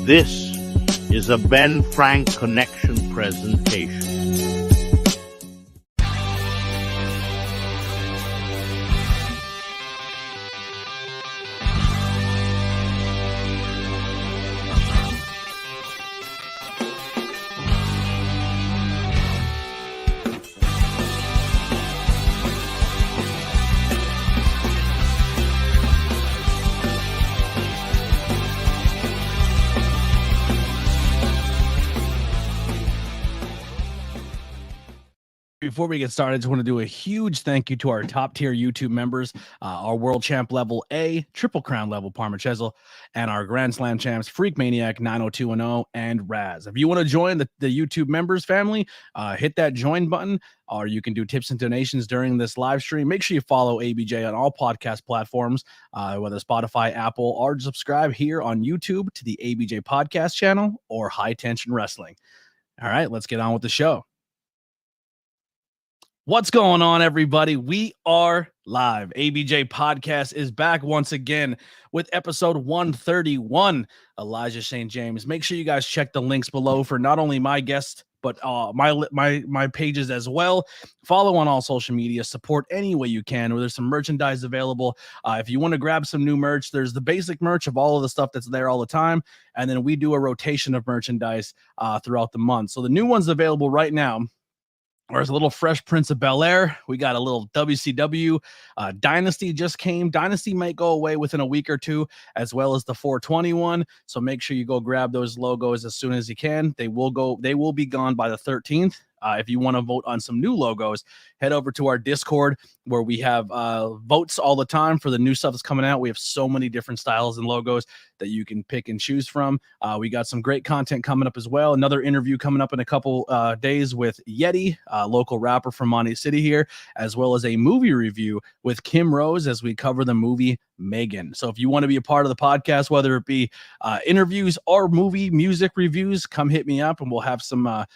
This is a Ben Frank Connection presentation. Before we get started, I just want to do a huge thank you to our top tier YouTube members, our World Champ level A, Triple Crown level Parmachezel, and our Grand Slam champs, Freak Maniac 90210 and Raz. If you want to join the YouTube members family, hit that join button, or you can do tips and donations during this live stream. Make sure you follow ABJ on all podcast platforms, whether Spotify, Apple, or subscribe here on YouTube to the ABJ Podcast channel or High Tension Wrestling. All right, let's get on with the show. What's going on, everybody? We are live. ABJ Podcast is back once again with episode 131. Elijah St. James. Make sure you guys check the links below for not only my guest, but my pages as well. Follow on all social media. Support any way you can. There's some merchandise available. If you want to grab some new merch, there's the basic merch of all of the stuff that's there all the time, and then we do a rotation of merchandise throughout the month. So the new one's available right now. There's a little Fresh Prince of Bel-Air. We got a little WCW. Dynasty just came. Dynasty might go away within a week or two, as well as the 421. So make sure you go grab those logos as soon as you can. They will be gone by the 13th. If you want to vote on some new logos, head over to our Discord where we have votes all the time for the new stuff that's coming out. We have so many different styles and logos that you can pick and choose from. We got some great content coming up as well. Another interview coming up in a couple days with Yeti, a local rapper from Monty City here, as well as a movie review with Kim Rose as we cover the movie Megan. So if you want to be a part of the podcast, whether it be interviews or movie music reviews, come hit me up and we'll have some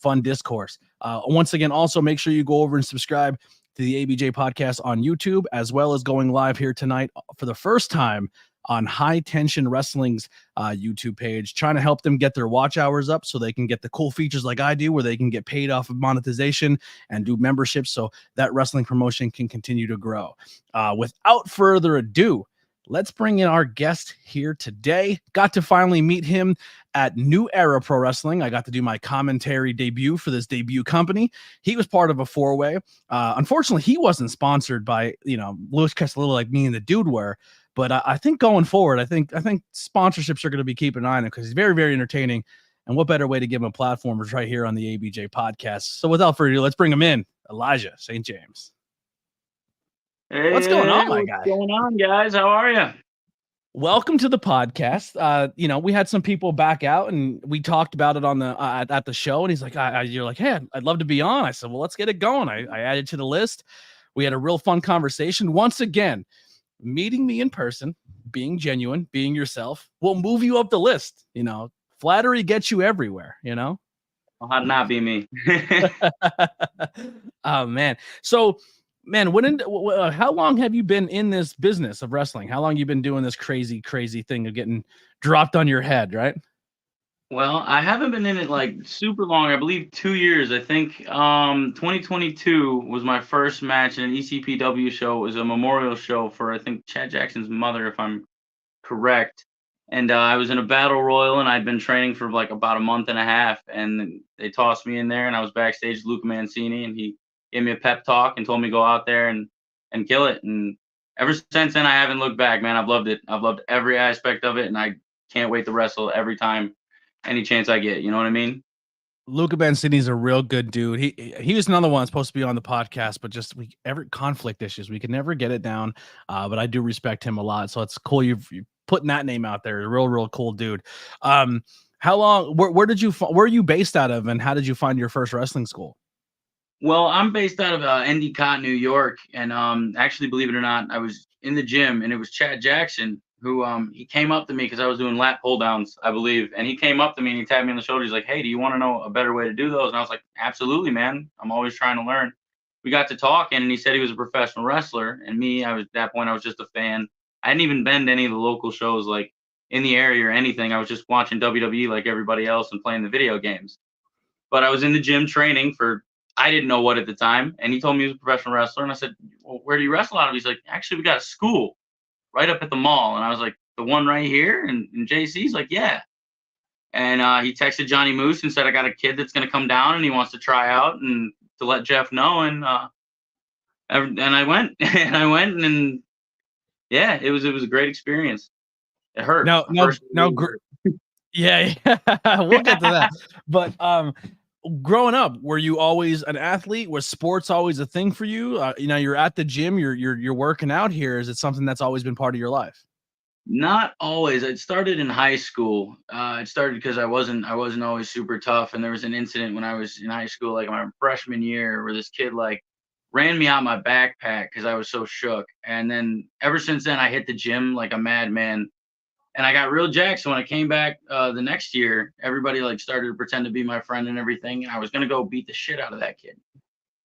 fun discourse. Once again, also make sure you go over and subscribe to the ABJ Podcast on YouTube, as well as going live here tonight for the first time on High Tension Wrestling's YouTube page, trying to help them get their watch hours up so they can get the cool features like I do, where they can get paid off of monetization and do memberships so that wrestling promotion can continue to grow. Without further ado, let's bring in our guest here today. Got to finally meet him at New Era Pro Wrestling. I got to do my commentary debut for this debut company. He was part of a four-way. Unfortunately, he wasn't sponsored by, Louis Castellillo like me and the dude were. But I think going forward, I think sponsorships are going to be keeping an eye on him because he's very, very entertaining. And what better way to give him a platform is right here on the ABJ Podcast. So without further ado, let's bring him in, Elijah St. James. Hey, what's going on, my guy? What's going on, guys? How are you? Welcome to the podcast. We had some people back out and we talked about it on the at the show. And he's like, you're like, hey, I'd love to be on. I said, well, let's get it going. I added to the list. We had a real fun conversation. Once again, meeting me in person, being genuine, being yourself will move you up the list. Flattery gets you everywhere, Well, how'd not be me? Oh, man. So, man, how long have you been in this business of wrestling? How long you been doing this crazy thing of getting dropped on your head, right? Well, I haven't been in it like super long. I believe 2 years. I think 2022 was my first match in an ECPW show. It was a memorial show for, I think, Chad Jackson's mother, if I'm correct. And I was in a battle royal, and I'd been training for like about a month and a half. And they tossed me in there, and I was backstage with Luca Mancini, and he gave me a pep talk and told me to go out there and kill it. And ever since then, I haven't looked back, man. I've loved it. I've loved every aspect of it, and I can't wait to wrestle every time, any chance I get. You know what I mean? Luca Mancini's a real good dude. He was another one supposed to be on the podcast, but just every conflict issues, we could never get it down. But I do respect him a lot, so it's cool you're putting that name out there. A real cool dude. How long? Where are you based out of, and how did you find your first wrestling school? Well, I'm based out of Endicott, New York, and actually, believe it or not, I was in the gym, and it was Chad Jackson who he came up to me because I was doing lat pull downs, I believe, and he came up to me and he tapped me on the shoulder. He's like, "Hey, do you want to know a better way to do those?" And I was like, "Absolutely, man. I'm always trying to learn." We got to talking, and he said he was a professional wrestler, and me, at that point, I was just a fan. I hadn't even been to any of the local shows like in the area or anything. I was just watching WWE like everybody else and playing the video games. But I was in the gym training for, I didn't know what at the time. And he told me he was a professional wrestler. And I said, well, where do you wrestle out of? He's like, actually, we got a school right up at the mall. And I was like, the one right here? And JC's like, yeah. And he texted Johnny Moose and said, I got a kid that's going to come down and he wants to try out and to let Jeff know. And I went and yeah, it was a great experience. It hurt. Now, yeah, we'll get to that. But growing up, were you always an athlete? Was sports always a thing for you? You're at the gym, you're working out here. Is it something that's always been part of your life? Not always. It started in high school. It started because I wasn't always super tough, and there was an incident when I was in high school, like my freshman year, where this kid like ran me out my backpack because I was so shook. And then ever since then, I hit the gym like a madman. And I got real jacked. So when I came back the next year, everybody like started to pretend to be my friend and everything. And I was going to go beat the shit out of that kid.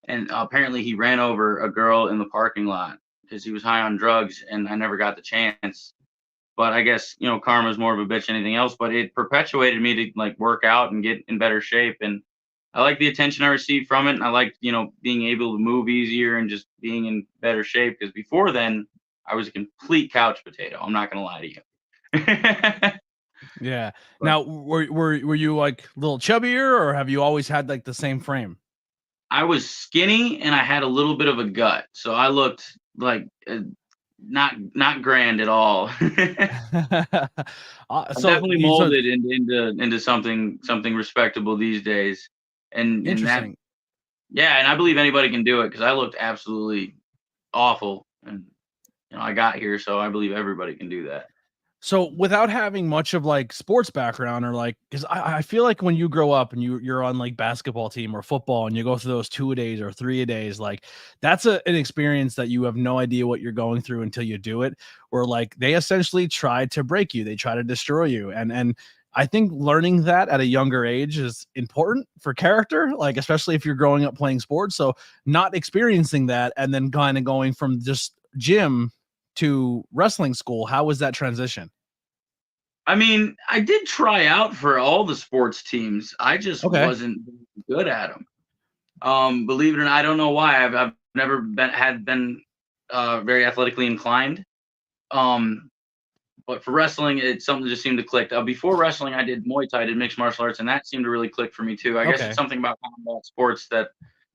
And apparently he ran over a girl in the parking lot because he was high on drugs and I never got the chance. But I guess, karma is more of a bitch than anything else. But it perpetuated me to like work out and get in better shape. And I like the attention I received from it. And I liked, being able to move easier and just being in better shape. Because before then, I was a complete couch potato. I'm not going to lie to you. Yeah. Now, were you like a little chubbier, or have you always had like the same frame? I was skinny and I had a little bit of a gut, so I looked like not grand at all. So definitely molded into something respectable these days. And interesting. And I believe anybody can do it because I looked absolutely awful, and I got here, so I believe everybody can do that. So without having much of like sports background or like, because I feel like when you grow up and you're on like basketball team or football and you go through those 2-a-days or 3-a-days, like that's an experience that you have no idea what you're going through until you do it. Or like they essentially try to break you, they try to destroy you, and I think learning that at a younger age is important for character, like especially if you're growing up playing sports. So not experiencing that and then kind of going from just gym to wrestling school, how was that transition? I mean, I did try out for all the sports teams. I just wasn't good at them. Believe it or not, I don't know why. I've never been very athletically inclined. But for wrestling, it's something that just seemed to click. Before wrestling, I did Muay Thai, I did mixed martial arts, and that seemed to really click for me too. I guess it's something about combat sports that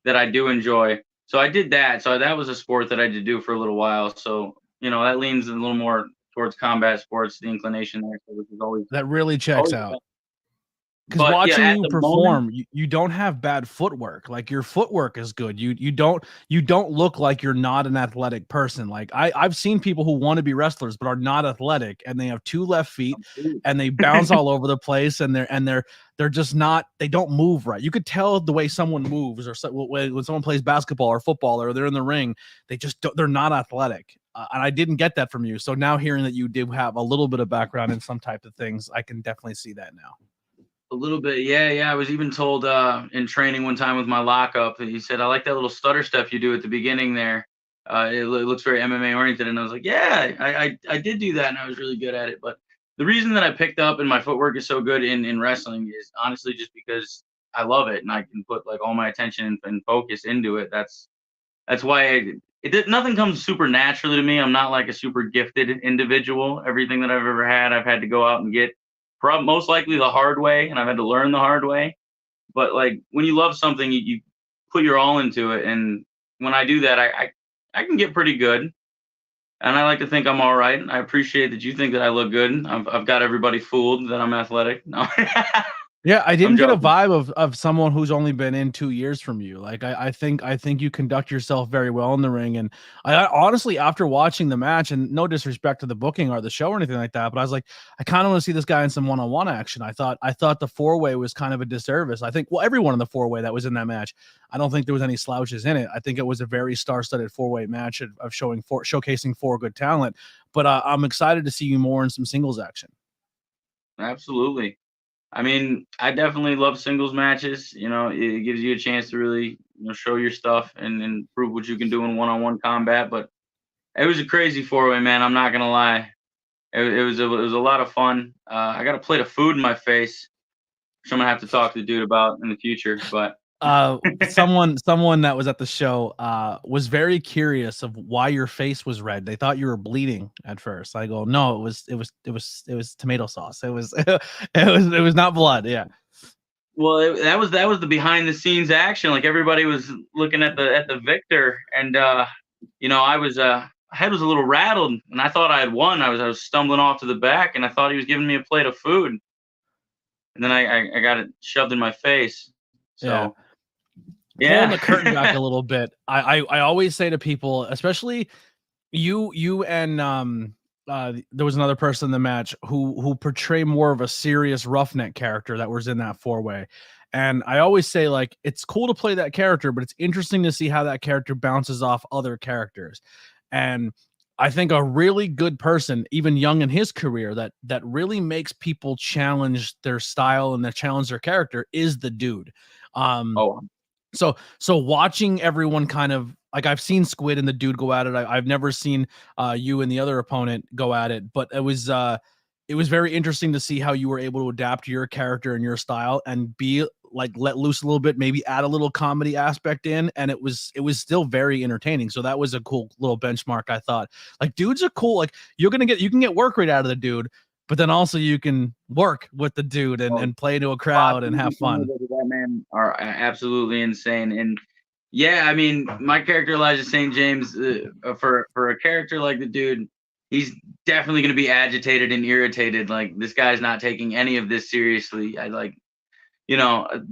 I do enjoy. So I did that. So that was a sport that I did do for a little while. So that leans a little more towards combat sports, the inclination there, so which is always that really checks out. Because watching you perform, you don't have bad footwork. Like your footwork is good. You don't look like you're not an athletic person. Like I've seen people who want to be wrestlers but are not athletic, and they have 2 left feet and they bounce all over the place, and they're just not. They don't move right. You could tell the way someone moves, or when someone plays basketball or football or they're in the ring, they're not athletic. And I didn't get that from you. So now hearing that you do have a little bit of background in some type of things, I can definitely see that now. A little bit, yeah. I was even told in training one time with my lockup, he said, I like that little stutter step you do at the beginning there. It looks very MMA oriented. And I was like, yeah, I did do that, and I was really good at it. But the reason that I picked up and my footwork is so good in wrestling is honestly just because I love it, and I can put like all my attention and focus into it. That's why nothing comes super naturally to me. I'm not like a super gifted individual. Everything that I've ever had, I've had to go out and get most likely the hard way, and I've had to learn the hard way. But like when you love something, you put your all into it, and when I do that, I can get pretty good, and I like to think I'm all right. I appreciate that you think that I look good. I've got everybody fooled that I'm athletic. No. Yeah, I didn't get a vibe of someone who's only been in 2 years from you. Like I think you conduct yourself very well in the ring. And I honestly, after watching the match, and no disrespect to the booking or the show or anything like that, but I was like, I kind of want to see this guy in some one-on-one action. I thought the 4-way was kind of a disservice. I think, well, everyone in the 4-way that was in that match, I don't think there was any slouches in it. I think it was a very star-studded 4-way match of showcasing 4 good talent. But I'm excited to see you more in some singles action. Absolutely. I mean, I definitely love singles matches. It gives you a chance to really, show your stuff and prove what you can do in one-on-one combat. But it was a crazy 4-way, man. I'm not gonna lie. it was a lot of fun. I got a plate of food in my face, which I'm gonna have to talk to the dude about in the future. But someone that was at the show was very curious of why your face was red. They thought you were bleeding at first. I go, no, it was tomato sauce. It was it was not blood. Yeah. well, that was the behind the scenes action. Like everybody was looking at the victor, and I was my head was a little rattled, and I thought I had won. I was stumbling off to the back, and I thought he was giving me a plate of food, and then I got it shoved in my face. So Pulling the curtain back a little bit. I always say to people, especially you and there was another person in the match who portray more of a serious roughneck character that was in that 4-way. And I always say, like, it's cool to play that character, but it's interesting to see how that character bounces off other characters. And I think a really good person, even young in his career, that really makes people challenge their style and that challenge their character is the dude. So watching everyone kind of like, I've seen Squid and the dude go at it. I've never seen you and the other opponent go at it, but it was very interesting to see how you were able to adapt your character and your style and be like let loose a little bit, maybe add a little comedy aspect in, and it was still very entertaining. So that was a cool little benchmark. I thought, like, dudes are cool. Like, you can get work rate out of the dude, but then also you can work with the dude and play to a crowd and have fun. That man are absolutely insane. And yeah, I mean, my character Elijah St. James, for a character like the dude, he's definitely going to be agitated and irritated. Like, this guy's not taking any of this seriously.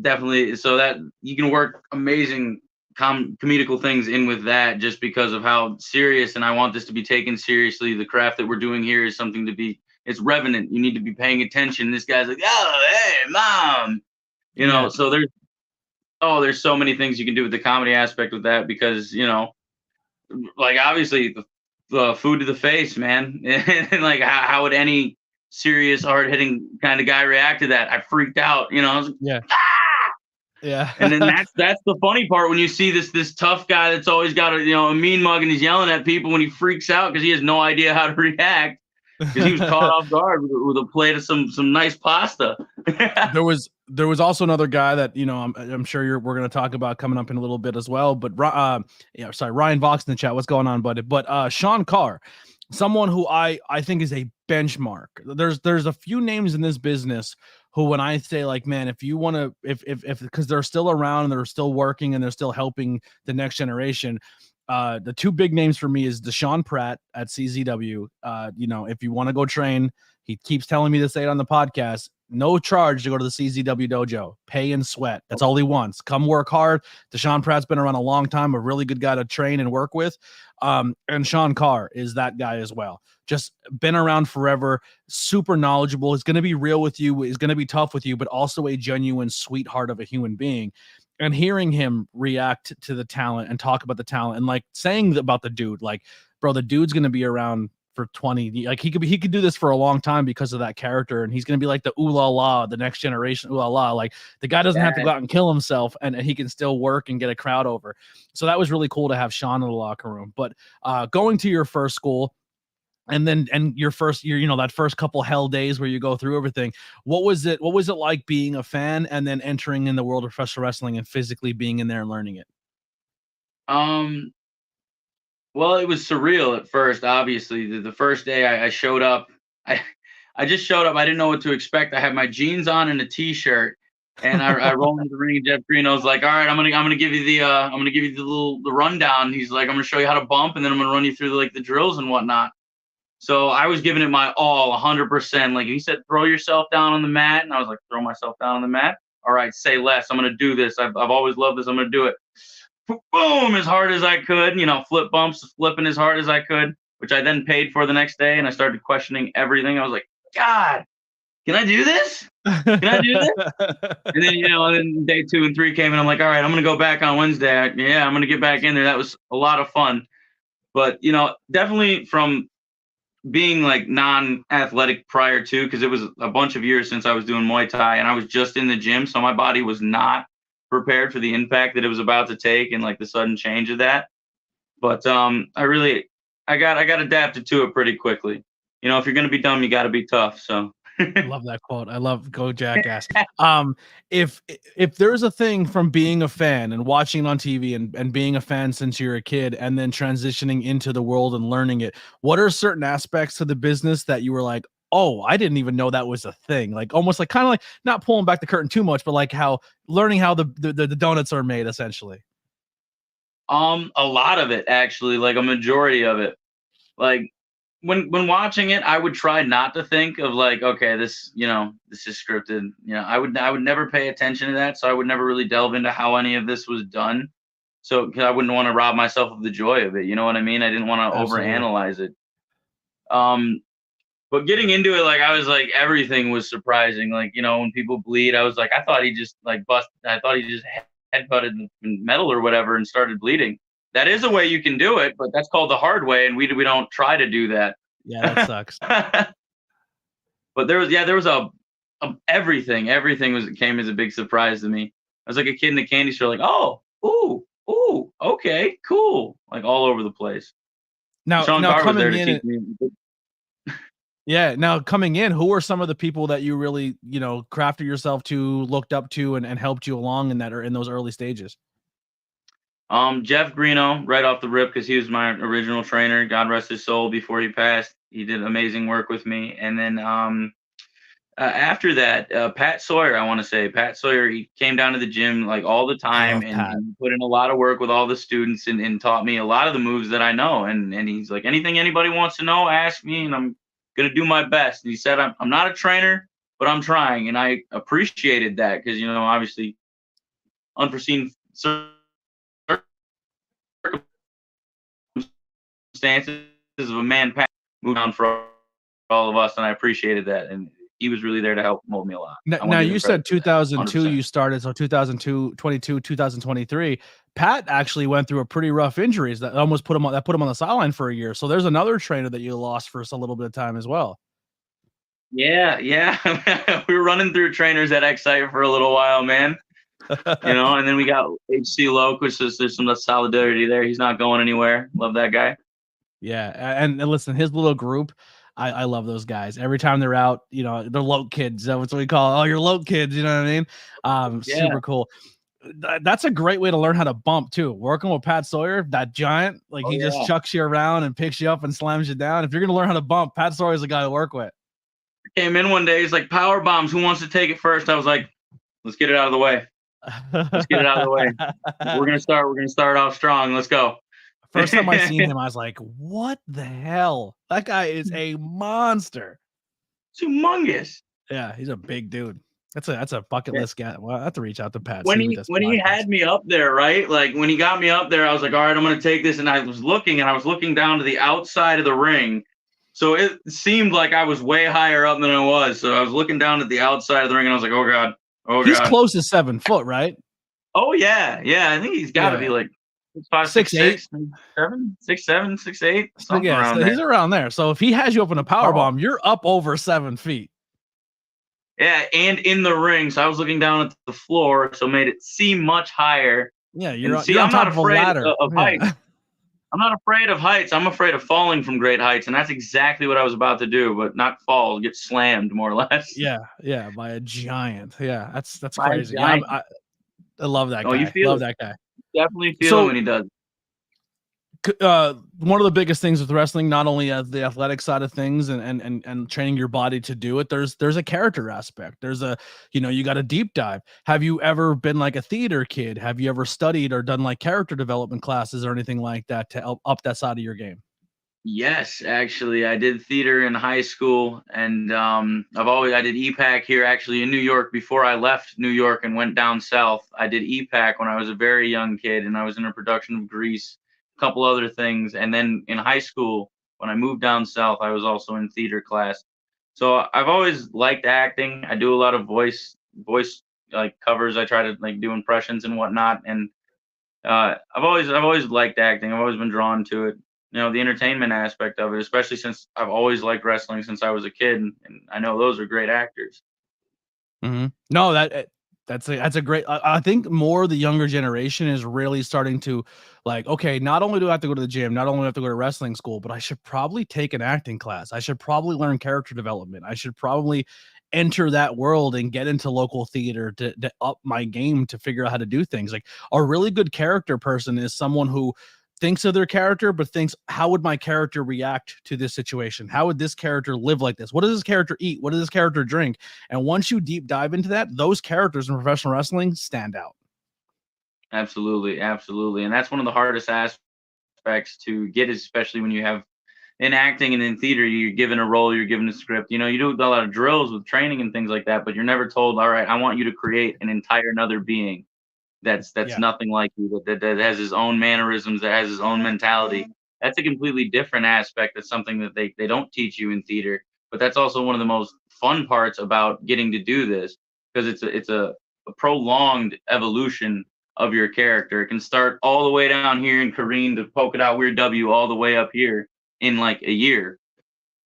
Definitely. So that you can work amazing comedical things in with that, just because of how serious, and I want this to be taken seriously. The craft that we're doing here is something to be, it's revenant. You need to be paying attention. This guy's like, oh, hey, mom, so there's so many things you can do with the comedy aspect with that, because, like, obviously the food to the face, man. And like, how would any serious, hard-hitting kind of guy react to that? I freaked out, I was like, yeah. Ah! Yeah. And then that's the funny part, when you see this tough guy that's always got a mean mug and he's yelling at people, when he freaks out because he has no idea how to react, because he was caught off guard with a plate of some nice pasta. There was also another guy that, I'm sure we're going to talk about coming up in a little bit as well. But Ryan Vox in the chat. What's going on, buddy? But Sean Carr, someone who I think is a benchmark. There's a few names in this business who, when I say, like, man, if you want to, if because they're still around and they're still working and they're still helping the next generation. The two big names for me is Deshaun Pratt at CZW. If you want to go train, he keeps telling me to say it on the podcast. No charge to go to the CZW dojo. Pay and sweat. That's all he wants. Come work hard. Deshaun Pratt's been around a long time, a really good guy to train and work with. And Sean Carr is that guy as well. Just been around forever, super knowledgeable. He's going to be real with you. He's going to be tough with you, but also a genuine sweetheart of a human being. And hearing him react to the talent and talk about the talent and, like, saying about the dude, like, bro, the dude's going to be around for 20, like, he could do this for a long time because of that character. And he's going to be like the ooh la la, the next generation ooh la la. Like, the guy doesn't have to go out and kill himself, and he can still work and get a crowd over. So that was really cool to have Sean in the locker room. But going to your first school, and your first year, that first couple hell days where you go through everything. What was it like being a fan and then entering in the world of professional wrestling and physically being in there and learning it? Well, it was surreal at first. Obviously, the first day I showed up, I just showed up. I didn't know what to expect. I had my jeans on and a t-shirt, and I rolled into the ring. Jeff Green, I was like, all right, I'm gonna give you the rundown. He's like, I'm gonna show you how to bump, and then I'm gonna run you through the drills and whatnot. So I was giving it my all, 100%. Like, he said, throw yourself down on the mat, and I was like, throw myself down on the mat. All right, say less. I'm gonna do this. I've always loved this. I'm gonna do it. Boom, as hard as I could. Flip bumps, flipping as hard as I could, which I then paid for the next day, and I started questioning everything. I was like, God, can I do this? Can I do this? And then, and then day 2 and 3 came, and I'm like, all right, I'm gonna go back on Wednesday. I'm gonna get back in there. That was a lot of fun. But definitely from being like non-athletic prior to, because it was a bunch of years since I was doing Muay Thai, and I was just in the gym, so my body was not prepared for the impact that it was about to take and like the sudden change of that. But I got adapted to it pretty quickly. if you're gonna be dumb, you got to be tough. So. I love that quote. I love Go Jackass. If there's a thing from being a fan and watching it on TV and being a fan since you're a kid and then transitioning into the world and learning it, what are certain aspects to the business that you were like, oh, I didn't even know that was a thing? Like almost like kind of like not pulling back the curtain too much, but like how learning how the donuts are made essentially. A lot of it actually, like a majority of it. Like when watching it, I would try not to think of like, okay, this is scripted. I would never pay attention to that, so I would never really delve into how any of this was done. So 'cause I wouldn't want to rob myself of the joy of it. You know what I mean? I didn't want to Absolutely. overanalyze it. But getting into it, like I was like everything was surprising. Like when people bleed, I was like, I thought he just like I thought he just headbutted metal or whatever and started bleeding. That is a way you can do it, but that's called the hard way, and we don't try to do that. Yeah, that sucks. But there was a everything came as a big surprise to me. I was like a kid in a candy store, like, oh, ooh, okay, cool, like all over the place. Now Sean Carr was there coming to in, teach me. yeah. Now coming in, who are some of the people that you really crafted yourself to, looked up to, and helped you along in that or in those early stages? Jeff Greeno, right off the rip, because he was my original trainer. God rest his soul. Before he passed, he did amazing work with me. And then after that, Pat Sawyer. I want to say Pat Sawyer. He came down to the gym like all the time and put in a lot of work with all the students and taught me a lot of the moves that I know. And he's like, anything anybody wants to know, ask me, and I'm gonna do my best. And he said, I'm not a trainer, but I'm trying, and I appreciated that because obviously unforeseen circumstances of a man moved on for all of us, and I appreciated that. And he was really there to help mold me a lot. Now you said 2002 100%. you started, so 2022, 2023. Pat actually went through a pretty rough injuries that almost put him on the sideline for a year. So there's another trainer that you lost for a little bit of time as well. Yeah. We were running through trainers at Excite for a little while, man. And then we got HC Loke, which is there's some solidarity there. He's not going anywhere. Love that guy. Yeah, and listen, his little group, I love those guys. Every time they're out, they're Loke kids. That's what we call it. Oh, you're Loke kids. You know what I mean? Yeah. Super cool. That's a great way to learn how to bump too. Working with Pat Sawyer, that giant, like he just chucks you around and picks you up and slams you down. If you're gonna learn how to bump, Pat Sawyer's the guy to work with. Came in one day, he's like, power bombs. Who wants to take it first? I was like, let's get it out of the way. Let's get it out of the way. We're gonna start off strong. Let's go. First time I seen him, I was like, what the hell? That guy is a monster. It's humongous. Yeah, he's a big dude. That's a bucket list guy. Well, I have to reach out to Pat. When he had me up there, right? Like when he got me up there, I was like, all right, I'm gonna take this. And I was looking down to the outside of the ring. So it seemed like I was way higher up than I was. So I was looking down at the outside of the ring and I was like, oh God. He's close to 7 foot, right? Oh yeah. I think he's gotta be like 5', 6'8", 7, 6'7", 6'8", something around there. He's around there. So if he has you up in a power bomb, you're up over 7 feet. Yeah, and in the ring. So I was looking down at the floor, so made it seem much higher. Yeah, you're on top of a ladder. Of height. I'm not afraid of heights. I'm afraid of falling from great heights, and that's exactly what I was about to do, but not fall, get slammed more or less. Yeah, by a giant. Yeah, that's crazy. I love that guy. You feel love that guy. Definitely feel it when he does. One of the biggest things with wrestling, not only the athletic side of things and training your body to do it, there's a character aspect. There's you got a deep dive. Have you ever been like a theater kid? Have you ever studied or done like character development classes or anything like that to help up that side of your game? Yes, actually, I did theater in high school, and I did EPAC here actually in New York before I left New York and went down south. I did EPAC when I was a very young kid, and I was in a production of Grease, a couple other things, and then in high school when I moved down south, I was also in theater class. So I've always liked acting. I do a lot of voice like covers. I try to like do impressions and whatnot, and I've always liked acting. I've always been drawn to it. The entertainment aspect of it, especially since I've always liked wrestling since I was a kid, and I know those are great actors. Mm-hmm. No, That's a great. I think more the younger generation is really starting to like. Okay, not only do I have to go to the gym, not only do I have to go to wrestling school, but I should probably take an acting class. I should probably learn character development. I should probably enter that world and get into local theater to up my game to figure out how to do things. Like a really good character person is someone who thinks of their character, but thinks, how would my character react to this situation? How would this character live like this? What does this character eat? What does this character drink? And once you deep dive into that, those characters in professional wrestling stand out. Absolutely, absolutely. And that's one of the hardest aspects to get, especially when you have in acting and in theater, you're given a role, you're given a script. You know, you do a lot of drills with training and things like that, but you're never told, all right, I want you to create an entire another being that's nothing like you, that has his own mannerisms, that has his own mentality. That's a completely different aspect. That's something that they don't teach you in theater, but that's also one of the most fun parts about getting to do this, because it's a prolonged evolution of your character. It can start all the way down here in Kareem to Polka Dot Weird W all the way up here in like a year.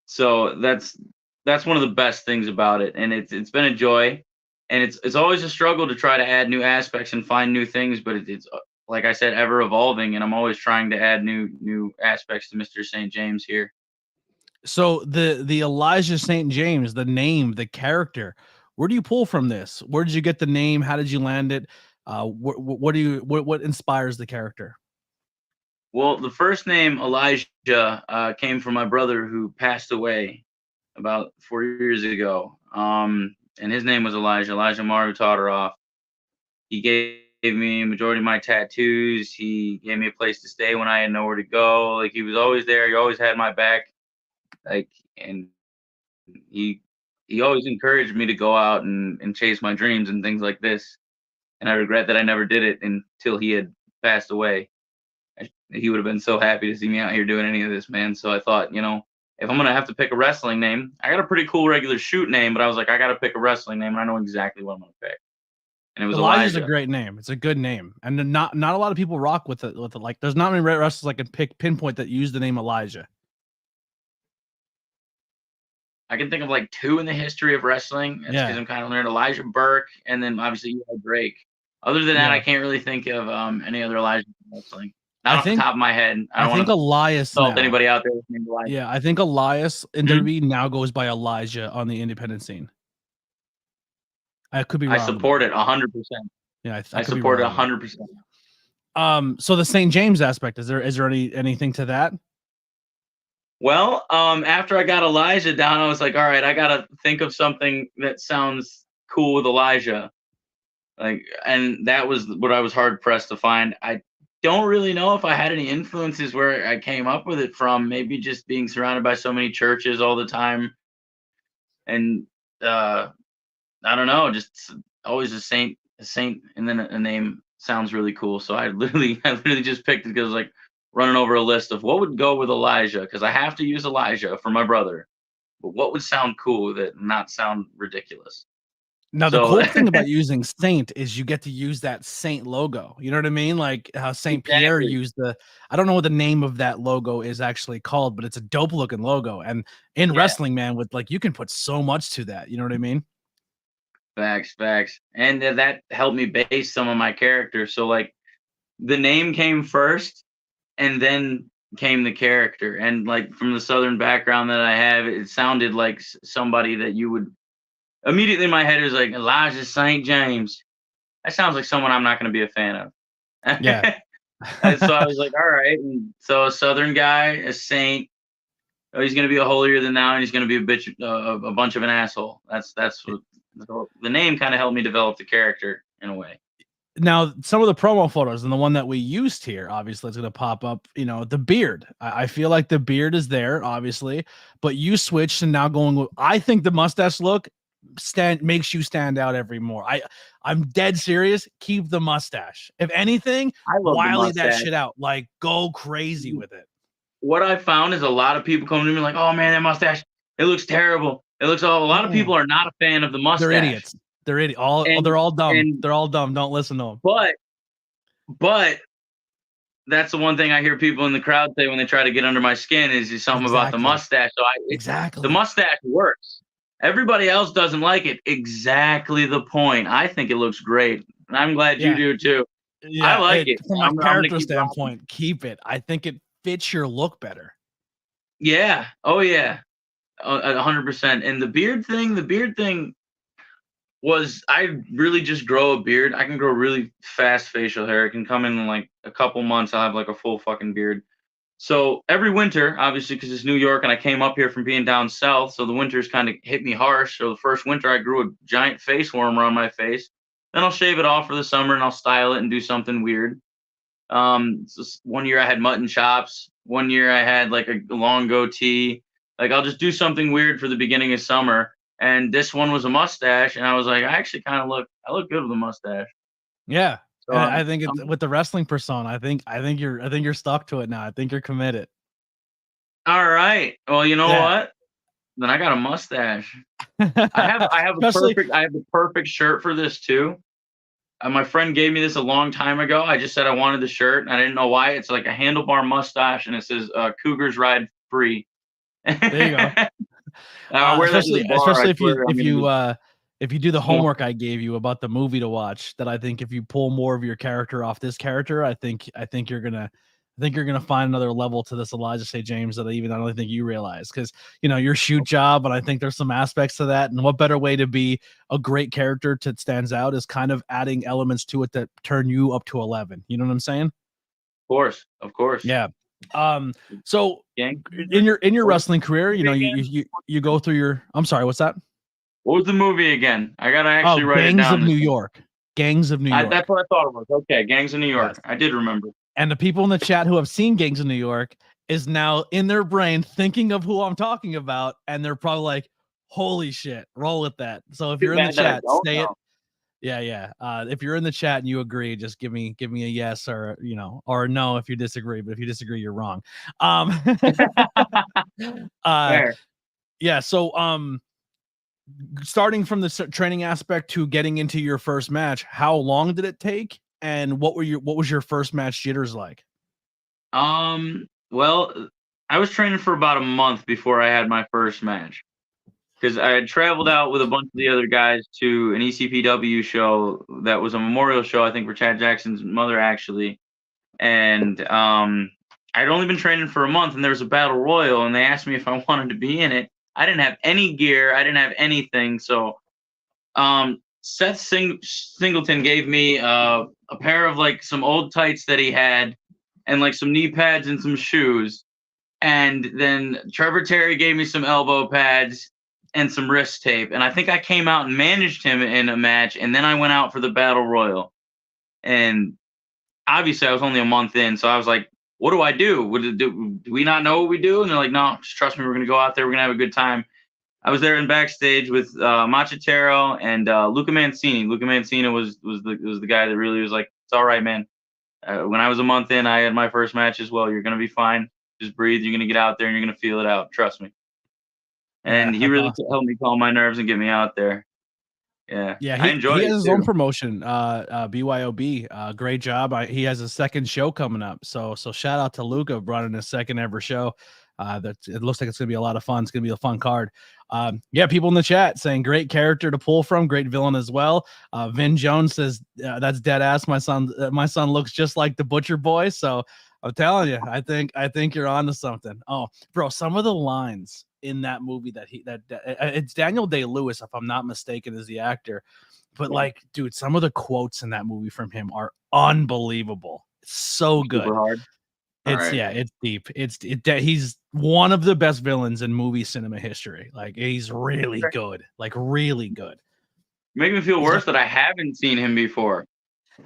So that's one of the best things about it, and it's been a joy. And it's always a struggle to try to add new aspects and find new things, but it's like I said, ever evolving, and I'm always trying to add new aspects to Mr. St. James here. So the Elijah St. James, the name, the character, where do you pull from this? Where did you get the name? How did you land it? What inspires the character? Well, the first name Elijah came from my brother who passed away about 4 years ago. And his name was Elijah Maru Todorov. He gave me a majority of my tattoos. He gave me a place to stay when I had nowhere to go. Like, he was always there. He always had my back. Like, and he always encouraged me to go out and chase my dreams and things like this. And I regret that I never did it until he had passed away. He would have been so happy to see me out here doing any of this, man. So I thought, you know, if I'm going to have to pick a wrestling name, I got a pretty cool regular shoot name, but I was like, I got to pick a wrestling name, and I know exactly what I'm going to pick. And it was Elijah's Elijah. a great name. It's a good name. And not a lot of people rock with it. Like, there's not many wrestlers I can pinpoint that use the name Elijah. I can think of like two in the history of wrestling. That's because I'm kind of learning Elijah Burke, and then obviously Eli Drake. Other than that, I can't really think of any other Elijah wrestling. Not off the top of my head. I think Elias. Insult anybody out there named Elijah. Yeah, I think Elias in WWE now goes by Elijah on the independent scene. I could be wrong. I support it 100%. Yeah, I support it 100%. So the St. James aspect, is there anything to that? Well, after I got Elijah down, I was like, all right, I gotta think of something that sounds cool with Elijah. Like, and that was what I was hard pressed to find. I don't really know if I had any influences where I came up with it from. Maybe just being surrounded by so many churches all the time, and I don't know, just always a saint, and then a name sounds really cool. So I literally just picked it because like running over a list of what would go with Elijah, because I have to use Elijah for my brother, but what would sound cool with it and not sound ridiculous. Now, the cool thing about using Saint is you get to use that Saint logo. You know what I mean? Like how Saint Pierre used I don't know what the name of that logo is actually called, but it's a dope looking logo. And in wrestling, man, with like, you can put so much to that. You know what I mean? Facts. And that helped me base some of my characters. So like the name came first and then came the character. And like from the Southern background that I have, it sounded like somebody that you would immediately in my head, it was like Elijah St. James. That sounds like someone I'm not going to be a fan of. Yeah. And so I was like, all right. And so a Southern guy, a saint. Oh, he's going to be a holier than thou, and he's going to be a bunch of an asshole. That's what the name kind of helped me develop the character in a way. Now, some of the promo photos and the one that we used here, obviously, it's going to pop up, you know, the beard. I feel like the beard is there, obviously, but you switched and now going with, I think the mustache look makes you stand out every more. I'm dead serious. Keep the mustache. If anything, Wiley that shit out. Like, go crazy with it. What I found is a lot of people come to me like, oh man, that mustache, it looks terrible. A lot of people are not a fan of the mustache. They're idiots. They're idiots. They're all dumb. They're all dumb. Don't listen to them. But that's the one thing I hear people in the crowd say when they try to get under my skin is something about the mustache. So the mustache works. Everybody else doesn't like it. Exactly the point. I think it looks great, and I'm glad you do too. I like it. From I'm a gonna character keep rocking. standpoint, keep it. I think it fits your look better. Yeah. Oh yeah. 100%. And the beard thing was I really just grow a beard. I can grow really fast facial hair. It can come in like a couple months. I'll have like a full fucking beard. So every winter, obviously, because it's New York and I came up here from being down south, so the winters kind of hit me harsh. So the first winter, I grew a giant face warmer on my face. Then I'll shave it off for the summer and I'll style it and do something weird. One year I had mutton chops. One year I had like a long goatee. Like I'll just do something weird for the beginning of summer. And this one was a mustache, and I was like, I look good with a mustache. Yeah. So And I think it's with the wrestling persona. I think you're stuck to it now. I think you're committed. all right. Well, you know Yeah. what? Then I got a mustache. I have the perfect shirt for this too. My friend gave me this a long time ago. I just said I wanted the shirt, and I didn't know why. It's like a handlebar mustache, and it says "Cougars Ride Free." There you go. I wear that to the bar. Especially I if you do the homework I gave you about the movie to watch, that I think if you pull more of your character off this character, I think you're gonna find another level to this Elijah St. James that I don't think you realize, because your shoot job, and I think there's some aspects to that. And what better way to be a great character that stands out is kind of adding elements to it that turn you up to 11. You know what I'm saying? Of course. Yeah. So in your wrestling career, you go through your. I'm sorry, what's that? What was the movie again? I gotta actually write it down. Gangs of New York. Gangs of New York. That's what I thought it was. Okay, Gangs of New York. Yes. I did remember. And the people in the chat who have seen Gangs of New York is now in their brain thinking of who I'm talking about, and they're probably like, "Holy shit, roll with that." So if you're in the chat, say it. Yeah. If you're in the chat and you agree, just give me a yes or or no if you disagree. But if you disagree, you're wrong. Yeah. So starting from the training aspect to getting into your first match, how long did it take? And what was your first match jitters like? Well, I was training for about a month before I had my first match, because I had traveled out with a bunch of the other guys to an ECPW show that was a memorial show, I think, for Chad Jackson's mother, actually. And I'd only been training for a month, and there was a battle royal, and they asked me if I wanted to be in it. I didn't have any gear. I didn't have anything. So Seth Singleton gave me a pair of like some old tights that he had, and like some knee pads and some shoes. And then Trevor Terry gave me some elbow pads and some wrist tape. And I think I came out and managed him in a match. And then I went out for the battle royal. And obviously I was only a month in. So I was like, what do I do? Do we not know what we do? And they're like, no, just trust me. We're going to go out there. We're going to have a good time. I was there in backstage with Machitero and Luca Mancini. Luca Mancini was the guy that really was like, it's all right, man. When I was a month in, I had my first match as well. You're going to be fine. Just breathe. You're going to get out there and you're going to feel it out. Trust me. And he really helped me calm my nerves and get me out there. Yeah. I enjoyed it. He has his own promotion, BYOB. Great job. He has a second show coming up. So shout out to Luca, brought in his second ever show. It looks like it's gonna be a lot of fun. It's gonna be a fun card. People in the chat saying great character to pull from, great villain as well. Vin Jones says that's dead ass. My son looks just like the Butcher Boy. So I'm telling you, I think you're onto something. Oh, bro, some of the lines in that movie that it's Daniel Day-Lewis, if I'm not mistaken, is the actor. But like, dude, some of the quotes in that movie from him are unbelievable. It's so good. Super hard. It's deep. He's one of the best villains in movie cinema history. Like, he's really good. Like, really good. Make me feel worse that I haven't seen him before.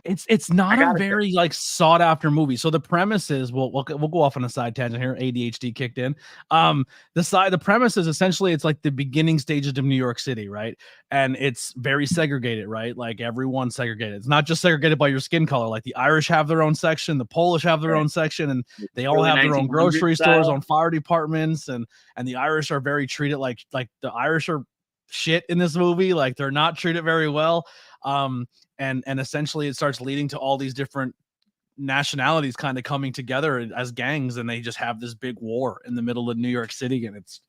It's not a very like sought after movie. So the premise is we'll go off on a side tangent here. ADHD kicked in. The premise is essentially it's like the beginning stages of New York City, right? And it's very segregated, right? Like everyone's segregated. It's not just segregated by your skin color. Like the Irish have their own section, the Polish have their own section, and they all have their own grocery stores, own fire departments, and the Irish are very treated like the Irish are shit in this movie. Like they're not treated very well. And essentially it starts leading to all these different nationalities kind of coming together as gangs, and they just have this big war in the middle of New York City, and it's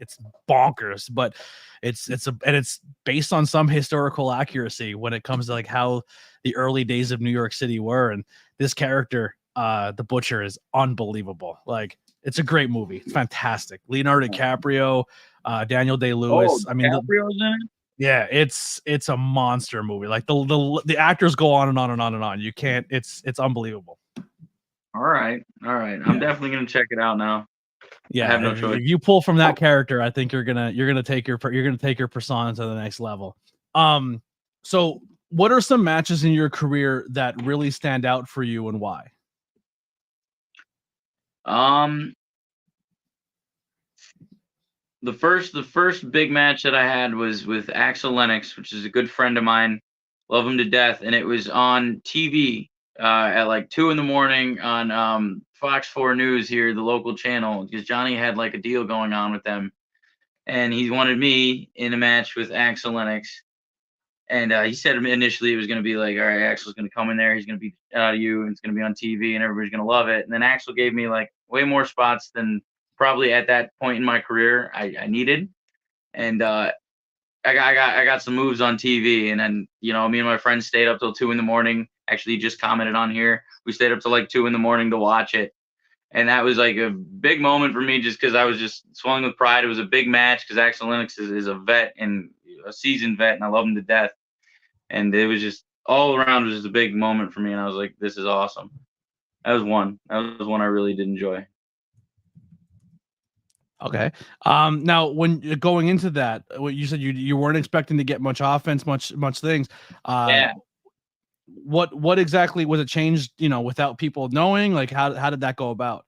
bonkers, but it's based on some historical accuracy when it comes to like how the early days of New York City were. And this character, the Butcher, is unbelievable. Like, it's a great movie. It's fantastic. Leonardo DiCaprio, Daniel Day-Lewis. I mean, DiCaprio's in it? Yeah, it's a monster movie. Like the actors go on and on and on and on. You can't. It's unbelievable. All right. I'm definitely gonna check it out now. Yeah, I have no choice. If you pull from that character, I think you're gonna take your persona to the next level. So what are some matches in your career that really stand out for you, and why? The first big match that I had was with Axel Lennox, which is a good friend of mine. Love him to death, and it was on TV at like 2 a.m. on Fox 4 News here, the local channel, because Johnny had like a deal going on with them, and he wanted me in a match with Axel Lennox. And he said initially it was going to be like, all right, Axel's going to come in there, he's going to beat out of you, and it's going to be on TV, and everybody's going to love it. And then Axel gave me like way more spots than probably at that point in my career I needed. And I got some moves on TV, and then, you know, me and my friends stayed up till 2 a.m. Actually, just commented on here, we stayed up till like 2 a.m. to watch it. And that was like a big moment for me, just because I was just swelling with pride. It was a big match because Axel Lennox is a vet, and a seasoned vet, and I love him to death. And it was just all around, was just a big moment for me, and I was like, this is awesome. That was one I really did enjoy. Okay. Now, when going into that, what you said, you weren't expecting to get much offense, much things. Yeah. What exactly was it changed? You know, without people knowing, like how did that go about?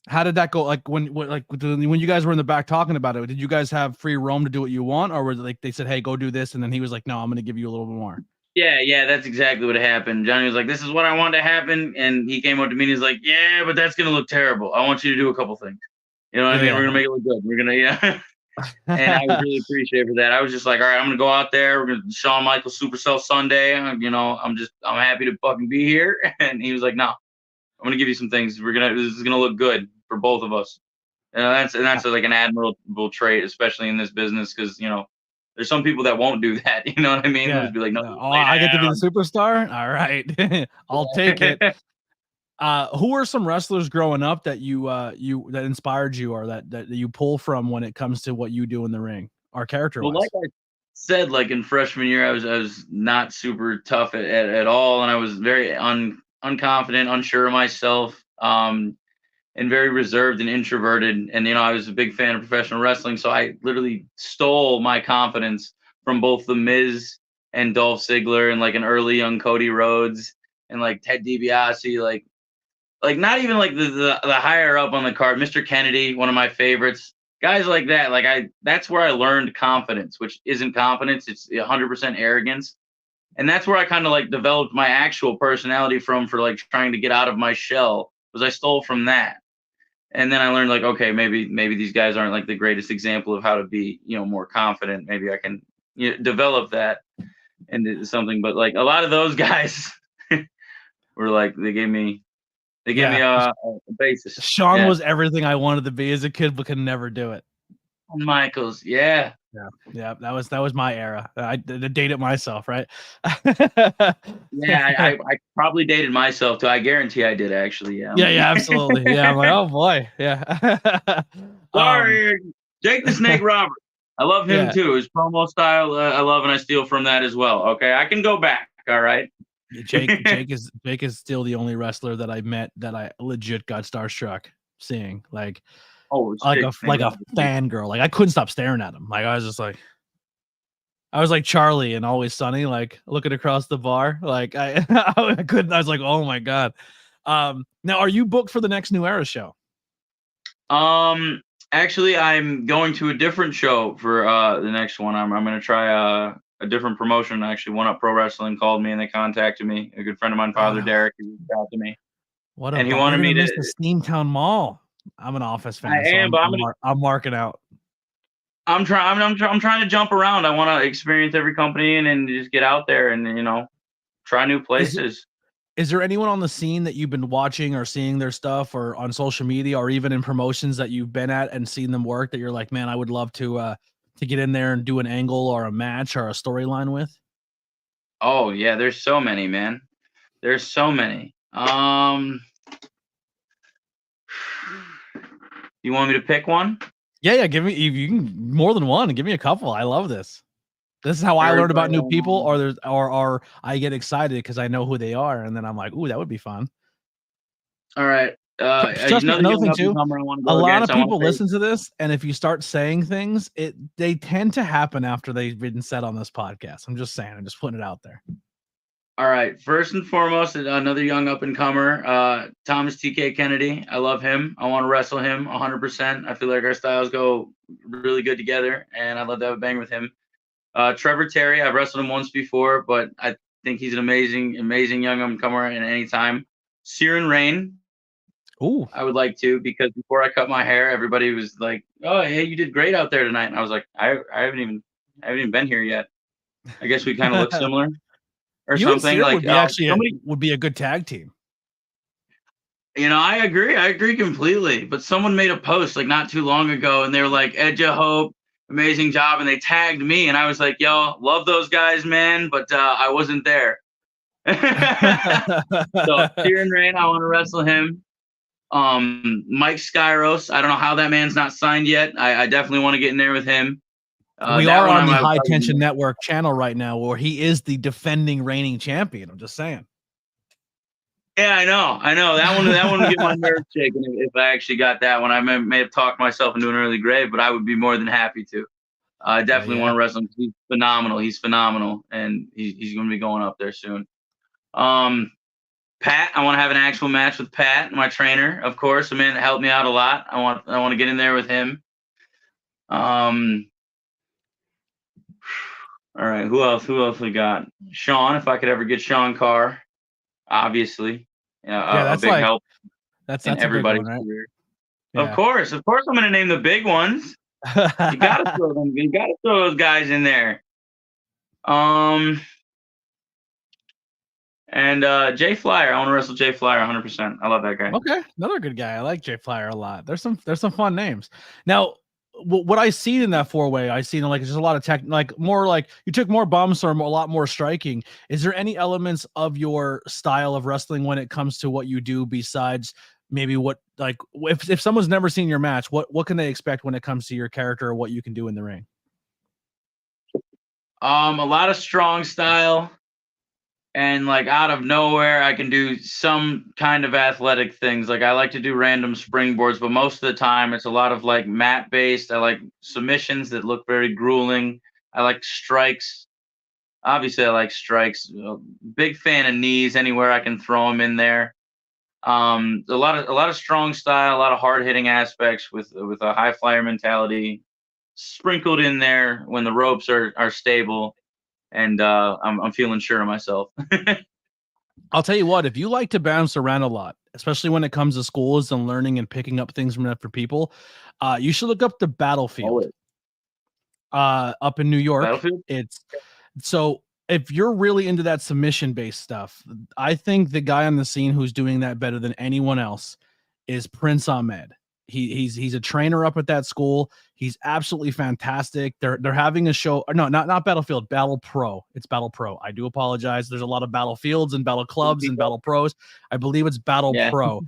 How did that go? Like when you guys were in the back talking about it, did you guys have free roam to do what you want, or was it like they said, hey, go do this, and then he was like, no, I'm going to give you a little bit more? Yeah, that's exactly what happened. Johnny was like, this is what I want to happen. And he came up to me and he's like, yeah, but that's going to look terrible. I want you to do a couple things. You know what I mean? We're going to make it look good. We're going to, yeah. And I was really appreciative for that. I was just like, all right, I'm going to go out there. We're going to Shawn Michaels Supercell Sunday. You know, I'm happy to fucking be here. And he was like, no, I'm going to give you some things. This is going to look good for both of us. And that's like an admirable trait, especially in this business. Cause you know, there's some people that won't do that. You know what I mean? Yeah. Just be like, no, oh, I get to be the superstar. All right. I'll take it. Who are some wrestlers growing up that that inspired you, or that you pull from when it comes to what you do in the ring, or character wise? Well, like I said, like in freshman year, I was not super tough at all. And I was very unconfident, unsure of myself. And very reserved and introverted. And, you know, I was a big fan of professional wrestling. So I literally stole my confidence from both The Miz and Dolph Ziggler, and like an early young Cody Rhodes, and like Ted DiBiase, like not even like the higher up on the card, Mr. Kennedy, one of my favorites, guys like that. Like that's where I learned confidence, which isn't confidence. It's 100% arrogance. And that's where I kind of like developed my actual personality for like trying to get out of my shell, was I stole from that. And then I learned like, okay, maybe these guys aren't like the greatest example of how to be, you know, more confident. Maybe I can, you know, develop that into something. But like a lot of those guys were like, they gave me a basis. Shawn was everything I wanted to be as a kid, but could never do it. Michaels, yeah. That was my era. I dated myself, right? Yeah, I probably dated myself too. I guarantee I did, actually. Yeah. Yeah, absolutely. Yeah, I'm like, oh boy, yeah. Sorry, Jake the Snake Roberts. I love him too. His promo style, I love, and I steal from that as well. Okay, I can go back. All right. Jake is still the only wrestler that I met that I legit got starstruck seeing. Like, like a fangirl. Like I couldn't stop staring at him. Like I was like Charlie and Always Sunny, like looking across the bar. Like I couldn't. I was like, oh my god. Now, are you booked for the next New Era show? Actually, I'm going to a different show for the next one. I'm going to try a different promotion. Actually, One Up Pro Wrestling called me and they contacted me. A good friend of mine, Father Derek, he reached out to me. And he wanted me to miss the Steamtown Mall. I'm an Office fan. I'm marking out. I'm trying to jump around. I want to experience every company and just get out there and, you know, try new places. Is there anyone on the scene that you've been watching or seeing their stuff or on social media or even in promotions that you've been at and seen them work that you're like, man, I would love to get in there and do an angle or a match or a storyline with? Oh yeah, there's so many, man. There's so many. You want me to pick one? Yeah. Give me, you can more than one. Give me a couple. I love this. This is how I learn about new people, or I get excited because I know who they are, and then I'm like, ooh, that would be fun. All right. Trust me, another thing too, a lot of people listen to this, and if you start saying things, they tend to happen after they've been said on this podcast. I'm just saying. I'm just putting it out there. All right. First and foremost, another young up-and-comer, Thomas TK Kennedy. I love him. I want to wrestle him 100%. I feel like our styles go really good together, and I'd love to have a bang with him. Trevor Terry, I've wrestled him once before, but I think he's an amazing young up-and-comer at any time. Siren Rain. Ooh. I would like to, because before I cut my hair, everybody was like, "Oh, hey, you did great out there tonight." And I was like, I haven't even been here yet. I guess we kind of look similar. Or you something and like would be actually would be a good tag team. I agree completely. But someone made a post like not too long ago, and they were like, "Edge of Hope, amazing job," and they tagged me, and I was like, "Yo, love those guys, man," but I wasn't there. So Kieran Rain, I want to wrestle him. Mike Skyros, I don't know how that man's not signed yet. I definitely want to get in there with him. We are on the High Tension Network channel right now, where he is the defending reigning champion. I'm just saying. Yeah, I know. That one would get my nerves shaken if I actually got that one. I may have talked myself into an early grave, but I would be more than happy to. I definitely want to wrestle him. He's phenomenal, and he's going to be going up there soon. Pat, I want to have an actual match with Pat, my trainer, of course, a man that helped me out a lot. I want to get in there with him. All right, who else we got? Sean, if I could ever get Sean Carr, obviously. That's a big help. That's everybody's one, right? career. Yeah. Of course, I'm going to name the big ones. You got to throw them. You got to throw those guys in there. And Jay Flyer, I want to wrestle Jay Flyer 100%. I love that guy. Okay, another good guy. I like Jay Flyer a lot. There's some fun names. Now, what I seen in that 4-way, I seen like just a lot of more like you took more bumps or a lot more striking. Is there any elements of your style of wrestling when it comes to what you do besides maybe what, like, if someone's never seen your match, what can they expect when it comes to your character or what you can do in the ring? A lot of strong style. And like out of nowhere, I can do some kind of athletic things. Like I like to do random springboards, but most of the time it's a lot of like mat based. I like submissions that look very grueling. I like strikes. Obviously, I like strikes. Big fan of knees. Anywhere I can throw them in there. A lot of strong style, a lot of hard hitting aspects with a high flyer mentality sprinkled in there when the ropes are stable. And I'm feeling sure of myself. I'll tell you what, if you like to bounce around a lot, especially when it comes to schools and learning and picking up things from other people, you should look up the Battlefield. Up in New York. Battlefield? So if you're really into that submission based stuff, I think the guy on the scene who's doing that better than anyone else is Prince Ahmed. He's a trainer up at that school. He's absolutely fantastic. They're having a show. No, not Battlefield, Battle Pro. It's Battle Pro. I do apologize. There's a lot of Battlefields and Battle Clubs and Battle Pros. I believe it's Battle Pro.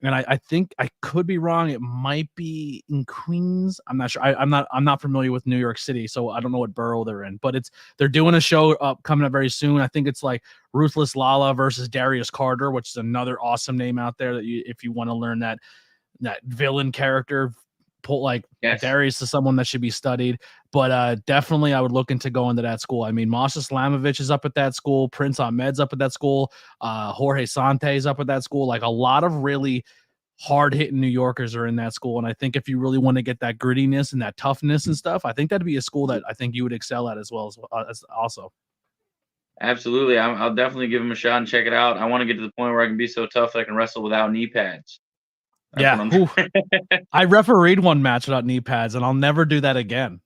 And I think I could be wrong. It might be in Queens. I'm not sure. I'm not familiar with New York City, so I don't know what borough they're in. But they're doing a show coming up very soon. I think it's like Ruthless Lala versus Darius Carter, which is another awesome name out there that if you want to learn that villain character, Darius is someone that should be studied. But definitely I would look into going to that school. I mean, Masha Slamovich is up at that school, Prince Ahmed's up at that school, Jorge Sante is up at that school. Like a lot of really hard hitting New Yorkers are in that school. And I think if you really want to get that grittiness and that toughness and stuff, I think that'd be a school that I think you would excel at as well as also. Absolutely. I'll definitely give him a shot and check it out. I want to get to the point where I can be so tough that I can wrestle without knee pads. I refereed one match without knee pads, and I'll never do that again.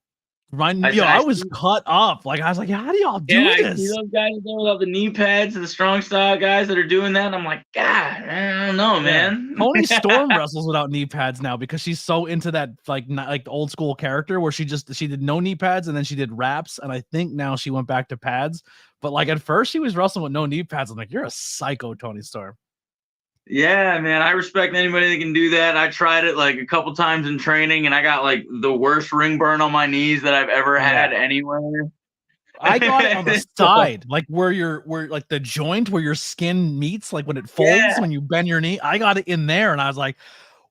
I was cut up. Like, I was like, how do y'all do I this? see those guys there without the knee pads, the strong style guys that are doing that. And I'm like, God, I don't know, man. Toni Storm wrestles without knee pads now because she's so into that like old school character where she did no knee pads and then she did wraps, and I think now she went back to pads. But like at first she was wrestling with no knee pads. I'm like, you're a psycho, Toni Storm. Yeah, man, I respect anybody that can do that. I tried it like a couple times in training, and I got like the worst ring burn on my knees that I've ever had anywhere. I got it on the side, like where like the joint where your skin meets, like when it folds when you bend your knee. I got it in there, and I was like,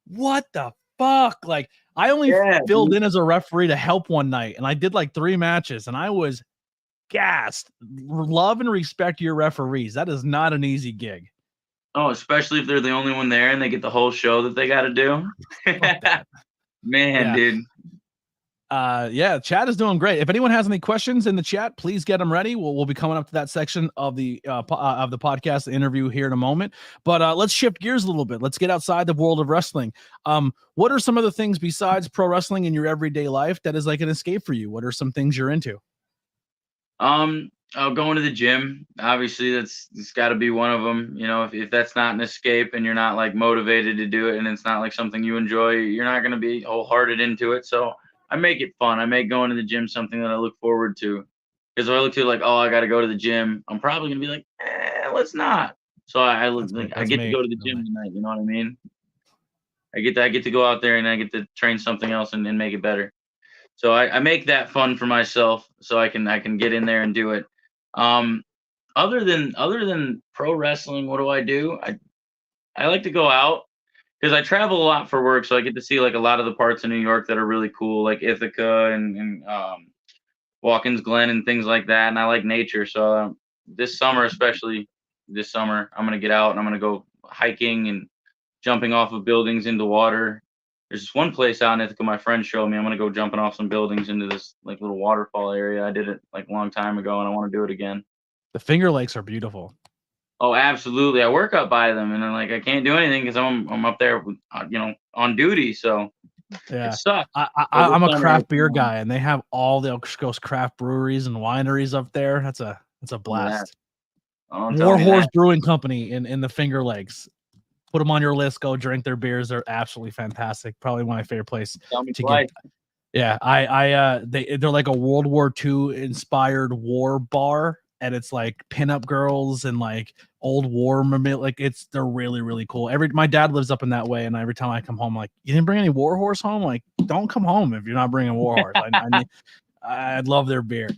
what the fuck? Like, I only filled in as a referee to help one night, and I did like 3 matches, and I was gassed. Love and respect your referees. That is not an easy gig. Oh, especially if they're the only one there and they get the whole show that they got to do. Man, dude. Chat is doing great. If anyone has any questions in the chat, please get them ready. We'll be coming up to that section of the podcast interview here in a moment. But let's shift gears a little bit. Let's get outside the world of wrestling. What are some of the things besides pro wrestling in your everyday life that is like an escape for you? What are some things you're into? Going to the gym, obviously it's got to be one of them. You know, if that's not an escape and you're not like motivated to do it and it's not like something you enjoy, you're not going to be wholehearted into it. So I make it fun. I make going to the gym something that I look forward to. Because if I look to like, oh, I got to go to the gym, I'm probably going to be like, let's not. So I get to go to the gym tonight. You know what I mean? I get to go out there and I get to train something else and make it better. So I make that fun for myself so I can get in there and do it. Other than pro wrestling, what do? I like to go out because I travel a lot for work, so I get to see like a lot of the parts of New York that are really cool, like Ithaca and Watkins Glen and things like that. And I like nature, so this summer, especially this summer, I'm gonna get out and I'm gonna go hiking and jumping off of buildings into water. There's this one place out in Ithaca my friend showed me. I'm gonna go jumping off some buildings into this like little waterfall area. I did it like a long time ago, and I want to do it again. The Finger Lakes are beautiful. Oh, absolutely. I work up by them, and I'm like, I can't do anything because I'm up there, on duty. So it sucks. I'm a craft beer guy, and they have all those craft breweries and wineries up there. That's a blast. War Horse Brewing Company in the Finger Lakes. Put them on your list. Go drink their beers. They're absolutely fantastic. Probably my favorite place to get. Yeah, they're like a World War II inspired war bar, and it's like pinup girls and like old war like they're really, really cool. My dad lives up in that way, and every time I come home, I'm like, you didn't bring any War Horse home? Like, don't come home if you're not bringing War Horse. I love their beer.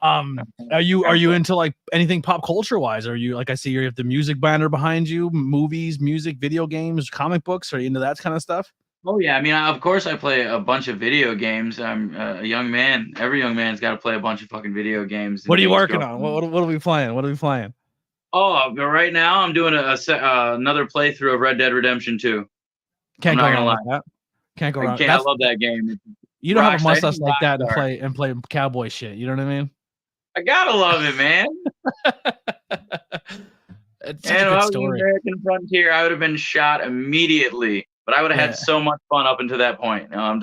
Are you into like anything pop culture wise? Are you like, I see you have the music banner behind you, movies, music, video games, comic books? Are you into that kind of stuff? Oh yeah, I mean, of course I play a bunch of video games. I'm a young man. Every young man's got to play a bunch of fucking video games. What are you working on? What are we playing? Oh, right now I'm doing another playthrough of Red Dead Redemption 2. Can't go wrong with that. Can't go wrong. I love that game. You don't have a mustache like that and play cowboy shit. You know what I mean? I gotta love it, man. It's and if I was in the American frontier, I would have been shot immediately. But I would have had so much fun up until that point. No, I'm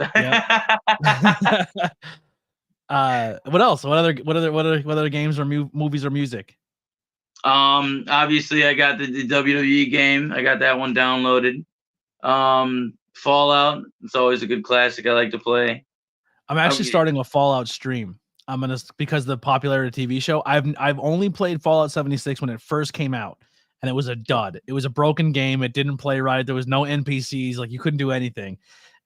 what else? What other games or movies or music? Obviously I got the WWE game. I got that one downloaded. Fallout. It's always a good classic I like to play. I'm actually starting a Fallout stream. Because the popularity TV show. I've only played Fallout 76 when it first came out, and it was a dud. It was a broken game. It didn't play right. There was no NPCs. Like, you couldn't do anything.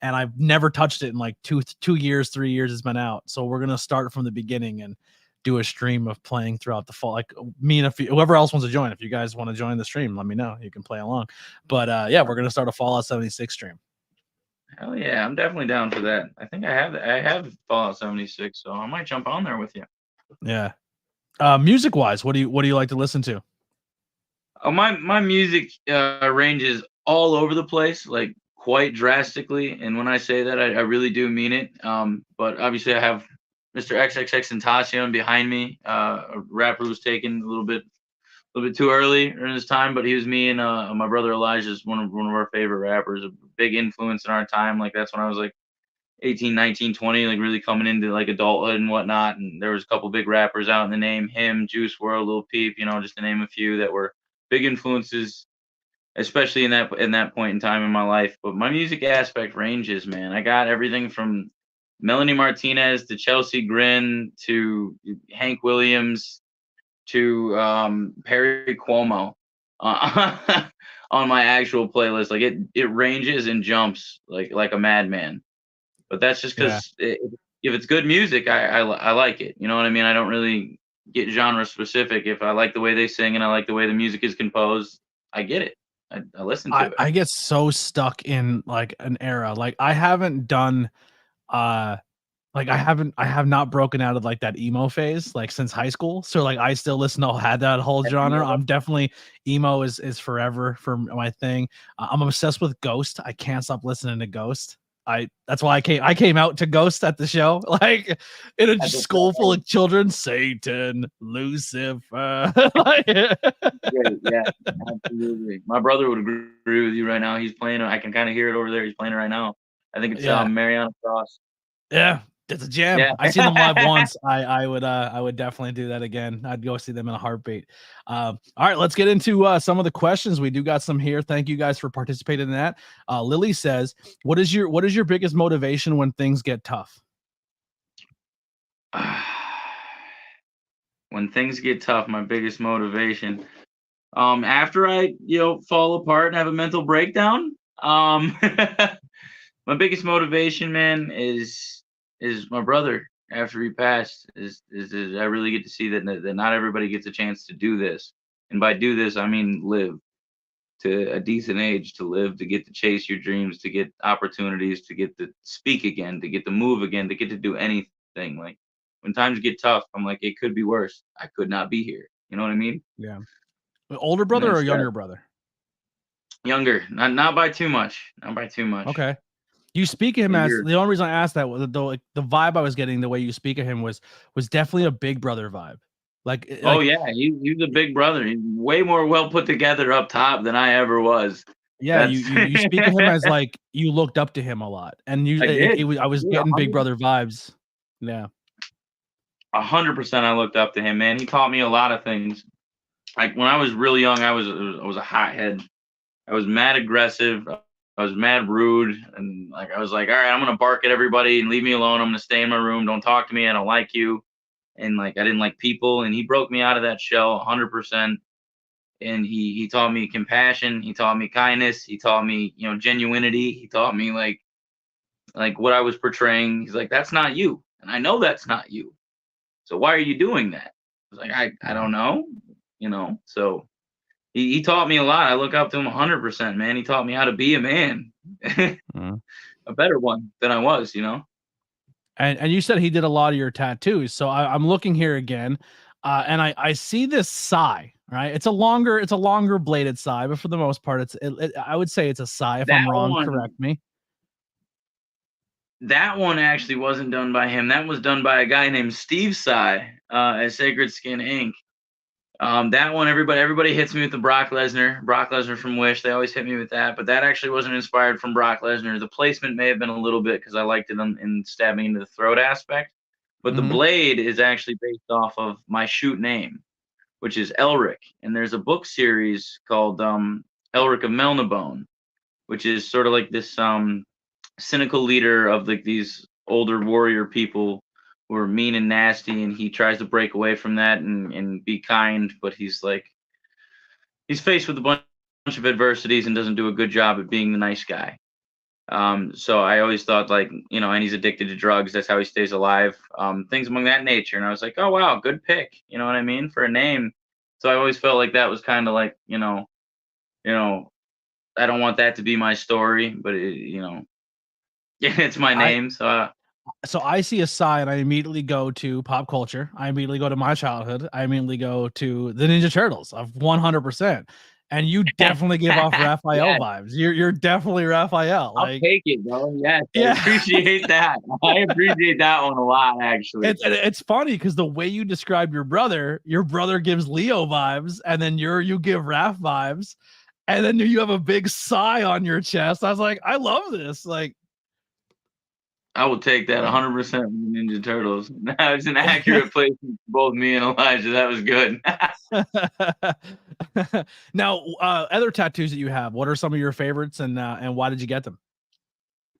And I've never touched it in like 3 years it's been out. So we're gonna start from the beginning and do a stream of playing throughout the fall. Like, me and whoever else wants to join. If you guys want to join the stream, let me know. You can play along. But we're gonna start a Fallout 76 stream. Hell yeah, I'm definitely down for that. I think I have Fallout 76, so I might jump on there with you. Yeah. Music wise, what do you like to listen to? Oh, my music ranges all over the place, like quite drastically. And when I say that, I really do mean it. But obviously I have Mr. XXXTentacion behind me, a rapper who's taken a little bit too early in his time, but he was me and my brother Elijah is one of our favorite rappers, a big influence in our time. Like, that's when I was like 18, 19, 20, like really coming into like adulthood and whatnot. And there was a couple big rappers out in the name, him, Juice WRLD, Lil Peep, you know, just to name a few that were big influences, especially in that point in time in my life. But my music aspect ranges, man. I got everything from Melanie Martinez to Chelsea Grin to Hank Williams to Perry Cuomo on my actual playlist. Like it ranges and jumps like a madman. But that's just because if it's good music, I like it. You know what I mean? I don't really get genre specific. If I like the way they sing and I like the way the music is composed, I get it. I listen to it. I get so stuck in like an era. Like I haven't done like I have not broken out of like that emo phase like since high school. So like I still had that whole genre. I'm definitely emo is forever for my thing. I'm obsessed with Ghost. I can't stop listening to Ghost. That's why I came out to Ghost at the show, like in a school full of children. Satan, Lucifer. Yeah, absolutely. My brother would agree with you right now. He's playing it. I can kind of hear it over there. He's playing it right now. I think it's Mariana Cross. Yeah, it's a jam. Yeah. I seen them live once. I would definitely do that again. I'd go see them in a heartbeat. All right, let's get into some of the questions. We do got some here. Thank you guys for participating in that. Lily says, what is your biggest motivation when things get tough? When things get tough, my biggest motivation. After I, fall apart and have a mental breakdown, my biggest motivation, man, is my brother. After he passed, is I really get to see that not everybody gets a chance to do this, and by do this I mean live to a decent age, to live, to get to chase your dreams, to get opportunities, to get to speak again, to get to move again, to get to do anything. Like when times get tough, I'm like, it could be worse. I could not be here. You know what I mean? Yeah. Older brother or younger brother? Younger, not by too much. Not by too much. Okay. You speak of him as the only reason I asked that was the vibe I was getting, the way you speak of him was definitely a big brother vibe. Oh yeah, he's a big brother. He's way more well put together up top than I ever was. Yeah, you speak of him as like you looked up to him a lot, and I was getting big brother vibes. Yeah, 100%. I looked up to him, man. He taught me a lot of things. Like when I was really young, I was a hothead. I was mad aggressive. I was mad rude, and like I was like, all right, I'm gonna bark at everybody and leave me alone. I'm gonna stay in my room. Don't talk to me. I don't like you. And like I didn't like people, and he broke me out of that shell 100%. And he taught me compassion. He taught me kindness. He taught me genuinity. He taught me like what I was portraying. He's like, that's not you, and I know that's not you. So why are you doing that? I was like, I don't know, So he taught me a lot. I look up to him 100%, man. He taught me how to be a man, a better one than I was, And you said he did a lot of your tattoos. So I'm looking here again, and I see this sai, right? It's a longer bladed sai, but for the most part, I would say it's a sai. If I'm wrong, correct me. That one actually wasn't done by him. That was done by a guy named Steve Sai at Sacred Skin Inc. That one, everybody hits me with the Brock Lesnar from Wish. They always hit me with that, but that actually wasn't inspired from Brock Lesnar. The placement may have been a little bit because I liked it in stabbing into the throat aspect, but the blade is actually based off of my shoot name, which is Elric. And there's a book series called Elric of Melnibone, which is sort of like this cynical leader of like these older warrior people who are mean and nasty, and he tries to break away from that and be kind, but he's faced with a bunch of adversities and doesn't do a good job at being the nice guy. So I always thought and he's addicted to drugs. That's how he stays alive. Things among that nature. And I was like, oh wow, good pick. You know what I mean? For a name. So I always felt like that was kind of like, I don't want that to be my story, but it's my name. So I see a sai and I immediately go to pop culture. I immediately go to my childhood. I immediately go to the Ninja Turtles of 100%. And you definitely give off Raphael vibes. You're definitely Raphael. I'll take it, bro. Yes, yeah. I appreciate that. I appreciate that one a lot, actually. It's funny because the way you describe your brother gives Leo vibes, and then you give Raph vibes, and then you have a big sigh on your chest. I was like, I love this. Like, I will take that 100% with the Ninja Turtles. That was an accurate placement for both me and Elijah. That was good. Now, other tattoos that you have, what are some of your favorites, and why did you get them?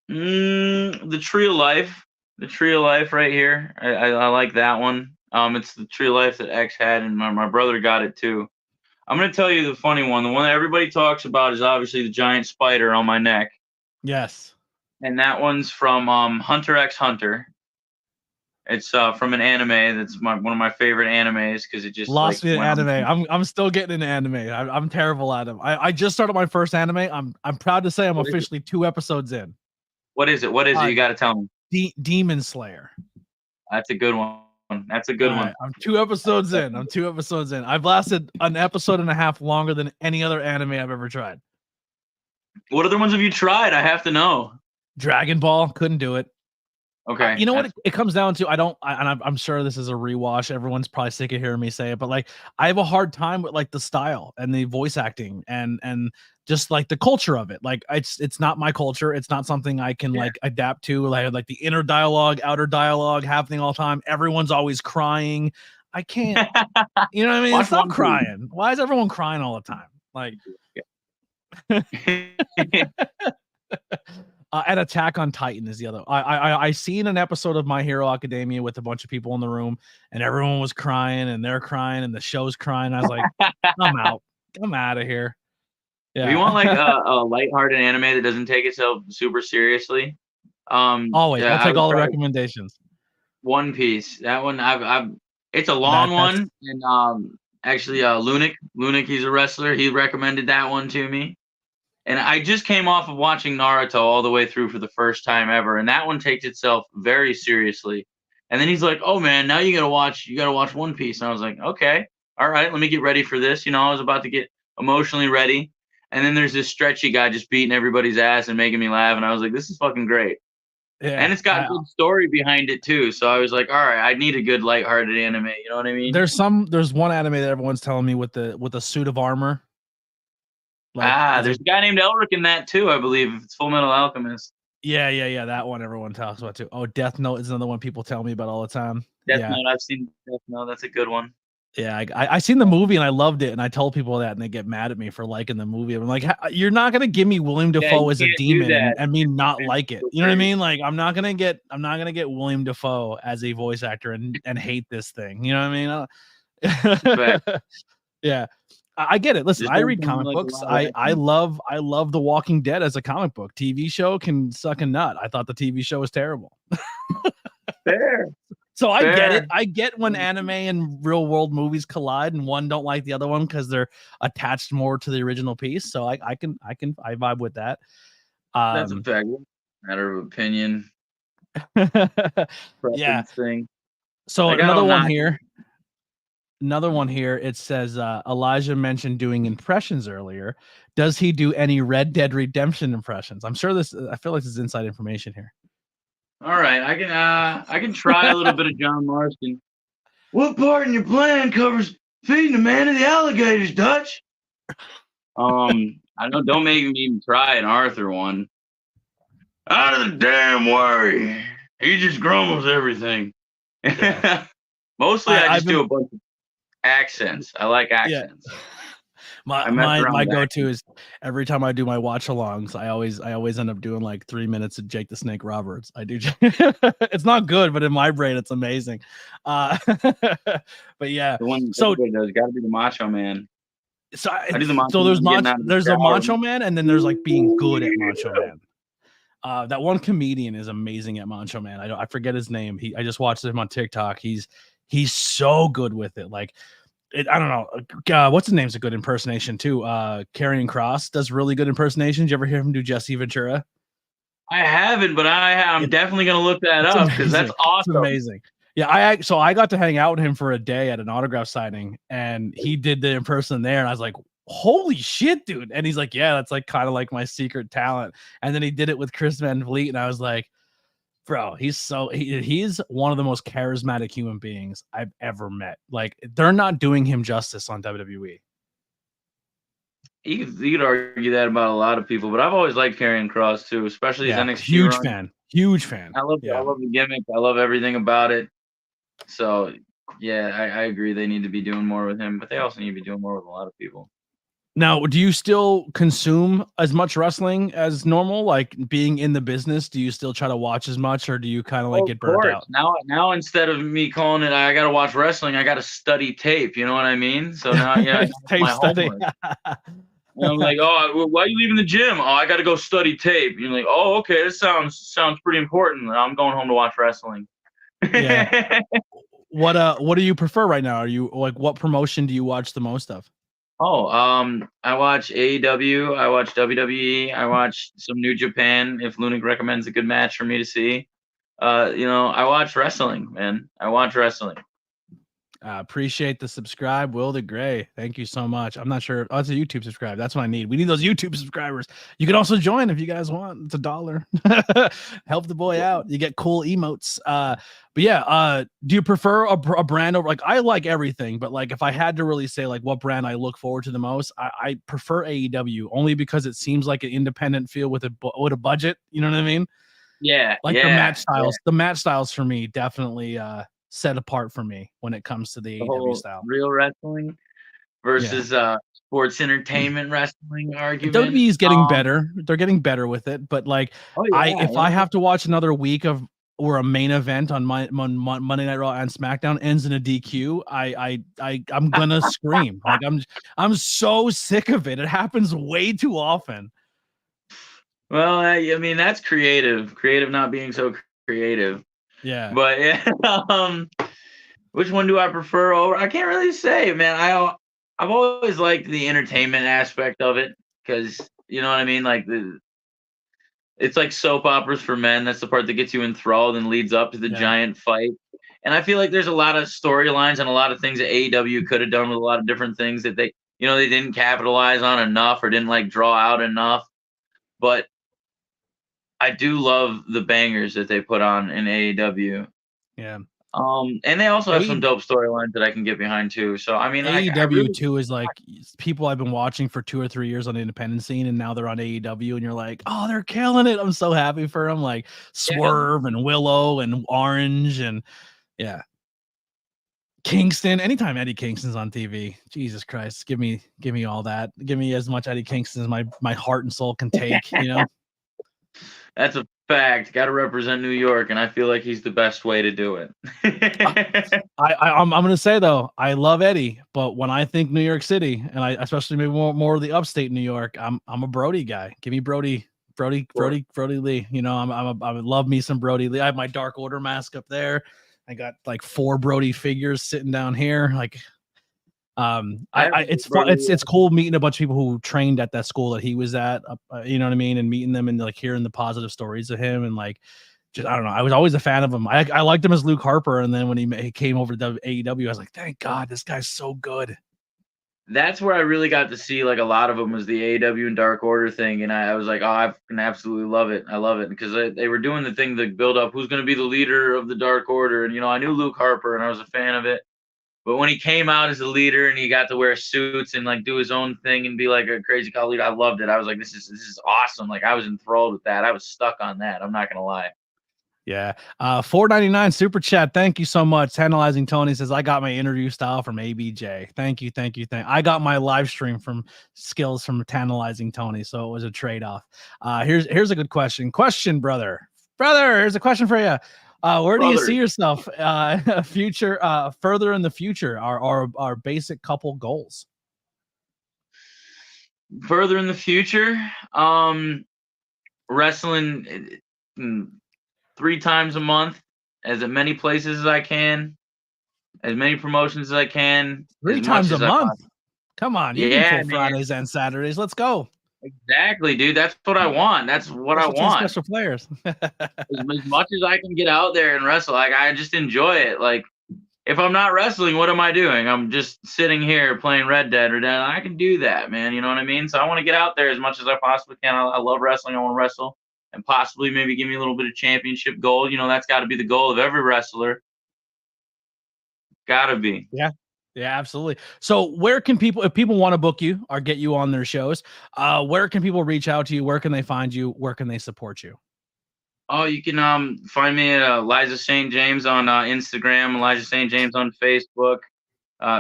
The Tree of Life. The Tree of Life right here. I like that one. It's the Tree of Life that X had, and my brother got it too. I'm gonna tell you the funny one. The one that everybody talks about is obviously the giant spider on my neck. Yes. And that one's from Hunter x Hunter. It's from an anime that's one of my favorite animes because it just lost me in went on. anime. I'm still getting into anime. I'm terrible at them. I just started my first anime. I'm proud to say I'm officially 2 episodes in. What is it? What is it? You got to tell me. Demon Slayer. That's a good one. That's a good one. Right, I'm 2 episodes in. I've lasted an episode and a half longer than any other anime I've ever tried. What other ones have you tried? I have to know. Dragon Ball, couldn't do it. Okay. You know what it comes down to? I'm sure this is a rewash. Everyone's probably sick of hearing me say it, but like I have a hard time with like the style and the voice acting and just like the culture of it. Like it's not my culture. It's not something I can like adapt to. Like the inner dialogue, outer dialogue happening all the time. Everyone's always crying. I can't. You know what I mean? Stop crying. Why is everyone crying all the time? Like. And Attack on Titan is the other. I seen an episode of My Hero Academia with a bunch of people in the room, and everyone was crying, and they're crying, and the show's crying. I was like, I'm out. I'm out of here. Yeah. If you want like a lighthearted anime that doesn't take itself super seriously, always I'll take all the recommendations. One Piece. That one I've it's a long one, and actually Lunik, he's a wrestler. He recommended that one to me. And I just came off of watching Naruto all the way through for the first time ever, and that one takes itself very seriously. And then he's like, "Oh man, now you gotta watch One Piece." And I was like, "Okay, all right, let me get ready for this." You know, I was about to get emotionally ready, and then there's this stretchy guy just beating everybody's ass and making me laugh, and I was like, "This is fucking great." Yeah, and it's got a good story behind it too. So I was like, "All right, I need a good lighthearted anime." You know what I mean? There's one anime that everyone's telling me with a suit of armor. Like, there's a guy named Elric in that too, I believe. It's Full Metal Alchemist. Yeah. That one everyone talks about too. Oh, Death Note is another one people tell me about all the time. Death Note, I've seen Death Note. That's a good one. Yeah, I seen the movie and I loved it, and I told people that, and they get mad at me for liking the movie. I'm like, you're not gonna give me William Dafoe as a demon and me not like it. You know what I mean? Like, I'm not gonna get William Dafoe as a voice actor and hate this thing. You know what I mean? Yeah. I get it. Listen, I read comic books. I love The Walking Dead as a comic book. TV show can suck a nut. I thought the TV show was terrible. Fair. So I get it. I get when anime and real world movies collide and one don't like the other one because they're attached more to the original piece. So I vibe with that. That's a fact. Matter of opinion. Yeah. Thing. So another one here. It says Elijah mentioned doing impressions earlier. Does he do any Red Dead Redemption impressions? I feel like this is inside information here. All right, I can try a little bit of John Marston. What part in your plan covers feeding the man to the alligators, Dutch? I don't make me even try an Arthur one. Out of the damn worry. He just grumbles everything. Yeah. Mostly I just do a bunch of accents. I like accents. Yeah. My go-to is every time I do my watch-alongs, I always end up doing like 3 minutes of Jake the Snake Roberts. I do. It's not good, but in my brain, it's amazing. But yeah, the one so there's got to be the Macho Man. So there's a Macho Man, and then there's like being good at Macho Man. That one comedian is amazing at Macho Man. I forget his name. I just watched him on TikTok. He's so good with it. Like, I don't know. What's his name's a good impersonation too. Karrion Kross does really good impersonations. Did you ever hear him do Jesse Ventura? I haven't, but I'm definitely gonna look that up because that's awesome. It's amazing. Yeah, I got to hang out with him for a day at an autograph signing, and he did the impersonation there, and I was like, holy shit, dude. And he's like, yeah, that's like kind of like my secret talent. And then he did it with Chris Van Vliet, and I was like, bro, he's one of the most charismatic human beings I've ever met. Like, they're not doing him justice on WWE. You could argue that about a lot of people, but I've always liked Karrion Kross too, especially his NXT huge run. fan. Huge fan. I love the gimmick. I love everything about it. So yeah, I agree. They need to be doing more with him, but they also need to be doing more with a lot of people. Now, do you still consume as much wrestling as normal? Like being in the business, do you still try to watch as much, or do you kind of like get burnt out? Now instead of me calling it, I got to watch wrestling, I got to study tape. You know what I mean? So now, yeah, tape study. And I'm like, oh, why are you leaving the gym? Oh, I got to go study tape. You're like, oh, okay, this sounds pretty important. I'm going home to watch wrestling. Yeah. What do you prefer right now? Are you like, what promotion do you watch the most of? Oh, I watch AEW, I watch WWE, I watch some New Japan if Lunik recommends a good match for me to see. I watch wrestling, man. I watch wrestling. Appreciate the subscribe, Will the Gray. Thank you so much. I'm not sure. Oh, it's a YouTube subscribe. That's what I need. We need those YouTube subscribers. You can also join if you guys want. It's $1. Help the boy out. You get cool emotes. But yeah, do you prefer a brand over? Like, I like everything, but like if I had to really say like what brand I look forward to the most, I prefer AEW only because it seems like an independent feel with a budget. You know what I mean? Yeah. Like the match styles. Yeah. The match styles for me definitely set apart for me when it comes to the AEW style. Real wrestling versus sports entertainment wrestling argument. WWE is getting better. They're getting better with it, but like if I have to watch another week of or a main event on Monday Night Raw and SmackDown ends in a DQ, I'm gonna scream. Like I'm so sick of it. It happens way too often. Well, I mean that's creative not being so creative. Yeah. But yeah, which one do I prefer over? I can't really say, man. I've always liked the entertainment aspect of it because you know what I mean. Like it's like soap operas for men. That's the part that gets you enthralled and leads up to the giant fight. And I feel like there's a lot of storylines and a lot of things that AEW could have done with a lot of different things that they didn't capitalize on enough or didn't like draw out enough. But I do love the bangers that they put on in AEW. Yeah. And they also have some dope storylines that I can get behind too. So I mean, AEW too is like people I've been watching for 2 or 3 years on the independent scene, and now they're on AEW, and you're like, oh, they're killing it. I'm so happy for them. Like Swerve and Willow and Orange and Kingston. Anytime Eddie Kingston's on TV, Jesus Christ, give me all that. Give me as much Eddie Kingston as my heart and soul can take. You know. That's a fact. Got to represent New York, and I feel like he's the best way to do it. I'm going to say though, I love Eddie, but when I think New York City, and I especially maybe more of the upstate New York, I'm a Brody guy. Give me Brody Lee. You know, I would love me some Brody Lee. I have my Dark Order mask up there. I got like 4 Brody figures sitting down here. Like, it's fun. It's cool meeting a bunch of people who trained at that school that he was at, you know what I mean? And meeting them and like hearing the positive stories of him. And like, just, I don't know. I was always a fan of him. I liked him as Luke Harper. And then when he came over to AEW, I was like, thank God, this guy's so good. That's where I really got to see like a lot of them was the AEW and Dark Order thing. And I was like, oh, I can absolutely love it. I love it because they were doing the thing to build up who's going to be the leader of the Dark Order. And, I knew Luke Harper and I was a fan of it. But when he came out as a leader and he got to wear suits and like do his own thing and be like a crazy call leader, I loved it. I was like, this is awesome. Like I was enthralled with that. I was stuck on that. I'm not gonna lie. Yeah. $4.99 super chat. Thank you so much. Tantalizing Tony says, I got my interview style from ABJ. Thank you. I got my live stream from skills from Tantalizing Tony. So it was a trade-off. Here's a good question. Brother, here's a question for you. Where do you see yourself further in the future? Our basic couple goals. Further in the future, wrestling 3 times a month, as many places as I can, as many promotions as I can. 3 times a month. Come on, you can pull Fridays and Saturdays. Let's go. Exactly, dude. That's what I want. That's what I want. Special players. as much as I can get out there and wrestle, like I just enjoy it. Like if I'm not wrestling, what am I doing? I'm just sitting here playing Red Dead or Dead. I can do that, man. You know what I mean? So I want to get out there as much as I possibly can. I love wrestling. I want to wrestle and possibly maybe give me a little bit of championship gold. That's got to be the goal of every wrestler. Gotta be. Yeah, absolutely. So where can people, if people want to book you or get you on their shows, where can people reach out to you? Where can they find you? Where can they support you? Oh, you can find me at Elijah St. James on Instagram, Elijah St. James on Facebook.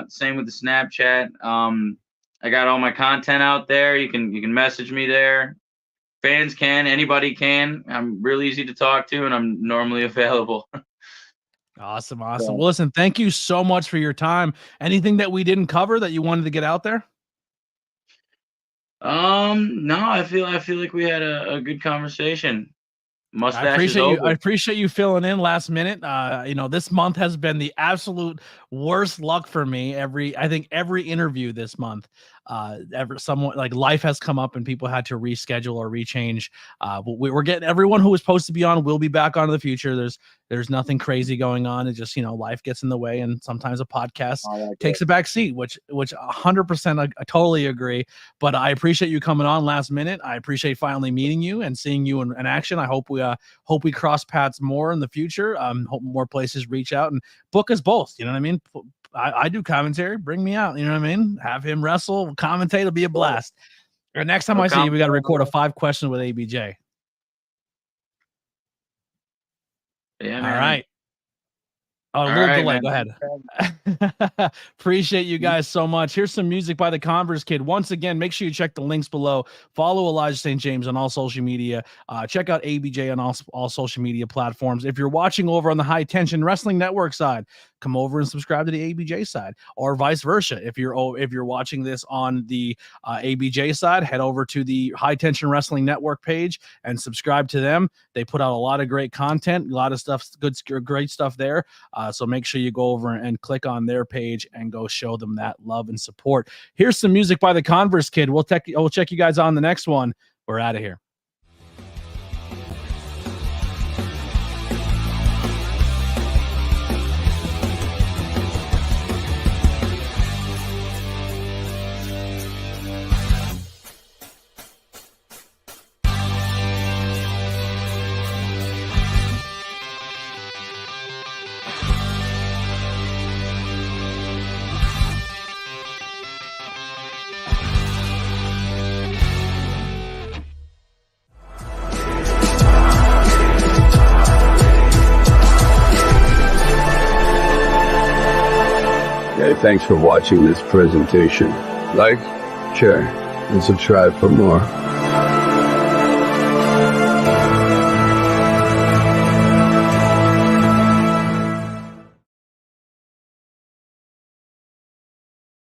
Same with the Snapchat. I got all my content out there. You can message me there. Fans can, anybody can. I'm really easy to talk to, and I'm normally available. Awesome. Well, listen, thank you so much for your time. Anything that we didn't cover that you wanted to get out there? No, I feel like we had a good conversation. Mustache I appreciate you filling in last minute. This month has been the absolute worst luck for me. I think every interview this month, someone like life has come up and people had to reschedule or rechange. We're getting everyone who was supposed to be on will be back on in the future. There's nothing crazy going on. It's just, life gets in the way, and sometimes a podcast takes a back seat, which 100% I totally agree. But I appreciate you coming on last minute. I appreciate finally meeting you and seeing you in action. I hope we cross paths more in the future. Hope more places reach out and book us both. You know what I mean? I do commentary. Bring me out. You know what I mean? Have him wrestle, commentate. It'll be a blast. Or next time I see you, we got to record a 5 question with ABJ. Yeah, all right. Oh, a little delay. Go ahead. Appreciate you guys so much. Here's some music by the Converse Kid. Once again, make sure you check the links below. Follow Elijah St. James on all social media. Check out ABJ on all social media platforms. If you're watching over on the High Tension Wrestling Network side, come over and subscribe to the ABJ side, or vice versa. If you're watching this on the ABJ side, head over to the High Tension Wrestling Network page and subscribe to them. They put out a lot of great content, a lot of stuff, great stuff there. So make sure you go over and click on their page and go show them that love and support. Here's some music by the Converse Kid. We'll check you guys on the next one. We're out of here. Thanks for watching this presentation. Like, share, and subscribe for more.